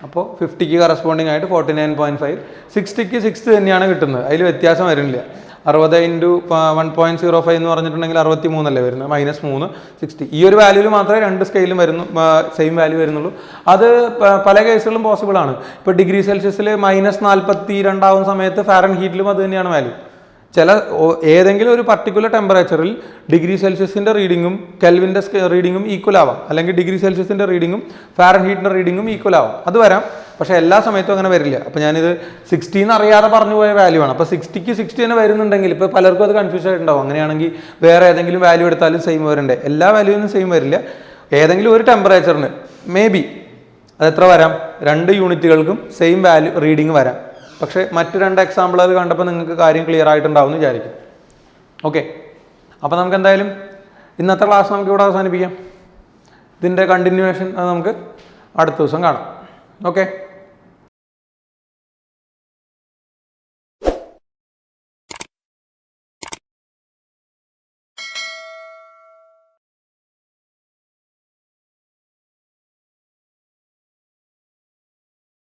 അപ്പോൾ 50ക്ക് കറസ്പോണ്ടിങ് ആയിട്ട് 49.5, 60ക്ക് 60 തന്നെയാണ് കിട്ടുന്നത്, അതിൽ വ്യത്യാസം വരുന്നില്ല. 60 ഇൻറ്റു 1.05 എന്ന് പറഞ്ഞിട്ടുണ്ടെങ്കിൽ 63 അല്ലേ വരുന്നത്, -3 60. ഈ ഒരു വാല്യൂവിൽ മാത്രമേ 2 സ്കെയിലും വരുന്നു സെയിം വാല്യൂ വരുന്നുള്ളൂ. അത് പല കേസുകളിലും പോസിബിൾ ആണ്. ഇപ്പോൾ ഡിഗ്രി സെൽഷ്യസിൽ -42 ആവുന്ന സമയത്ത് ഫാരൻ ഹീറ്റിലും അത് തന്നെയാണ് വാല്യൂ. ഏതെങ്കിലും ഒരു പർട്ടിക്കുലർ ടെമ്പറേച്ചറിൽ ഡിഗ്രി സെൽഷ്യസിൻ്റെ റീഡിങ്ങും കെൽവിൻ്റെ റീഡിങ്ങും ഈക്വൽ ആവാം, അല്ലെങ്കിൽ ഡിഗ്രി സെൽഷ്യസിൻ്റെ റീഡിങ്ങും ഫാരൻ ഹീറ്റിൻ്റെ റീഡിങ്ങും ഈക്വൽ ആവാം. അത് വരാം, പക്ഷേ എല്ലാ സമയത്തും അങ്ങനെ വരില്ല. അപ്പോൾ ഞാനിത് 60 എന്ന് അറിയാതെ പറഞ്ഞു പോയ വാല്യൂ ആണ്. അപ്പോൾ 60ക്ക് 60 തന്നെ വരുന്നുണ്ടെങ്കിൽ ഇപ്പോൾ പലർക്കും അത് കൺഫ്യൂഷൻ ആയിട്ടുണ്ടാവും. അങ്ങനെയാണെങ്കിൽ വേറെ ഏതെങ്കിലും വാല്യൂ എടുത്താലും സെയിം വരണ്ടേ? എല്ലാ വാല്യൂവിനും സെയിം വരില്ല. ഏതെങ്കിലും ഒരു ടെമ്പറേച്ചറിന് മേ ബി അതെത്ര വരാം? 2 യൂണിറ്റുകൾക്കും സെയിം വാല്യൂ റീഡിങ് വരാം. പക്ഷേ മറ്റ് 2 എക്സാമ്പിളുകൾ കണ്ടപ്പോൾ നിങ്ങൾക്ക് കാര്യം ക്ലിയർ ആയിട്ടുണ്ടാവും എന്ന് വിചാരിക്കും. ഓക്കെ, അപ്പോൾ നമുക്ക് എന്തായാലും ഇന്നത്തെ ക്ലാസ് നമുക്ക് ഇവിടെ അവസാനിപ്പിക്കാം. ഇതിൻ്റെ കണ്ടിന്യൂവേഷൻ അത് നമുക്ക് അടുത്ത ദിവസം കാണാം. ഓക്കെ.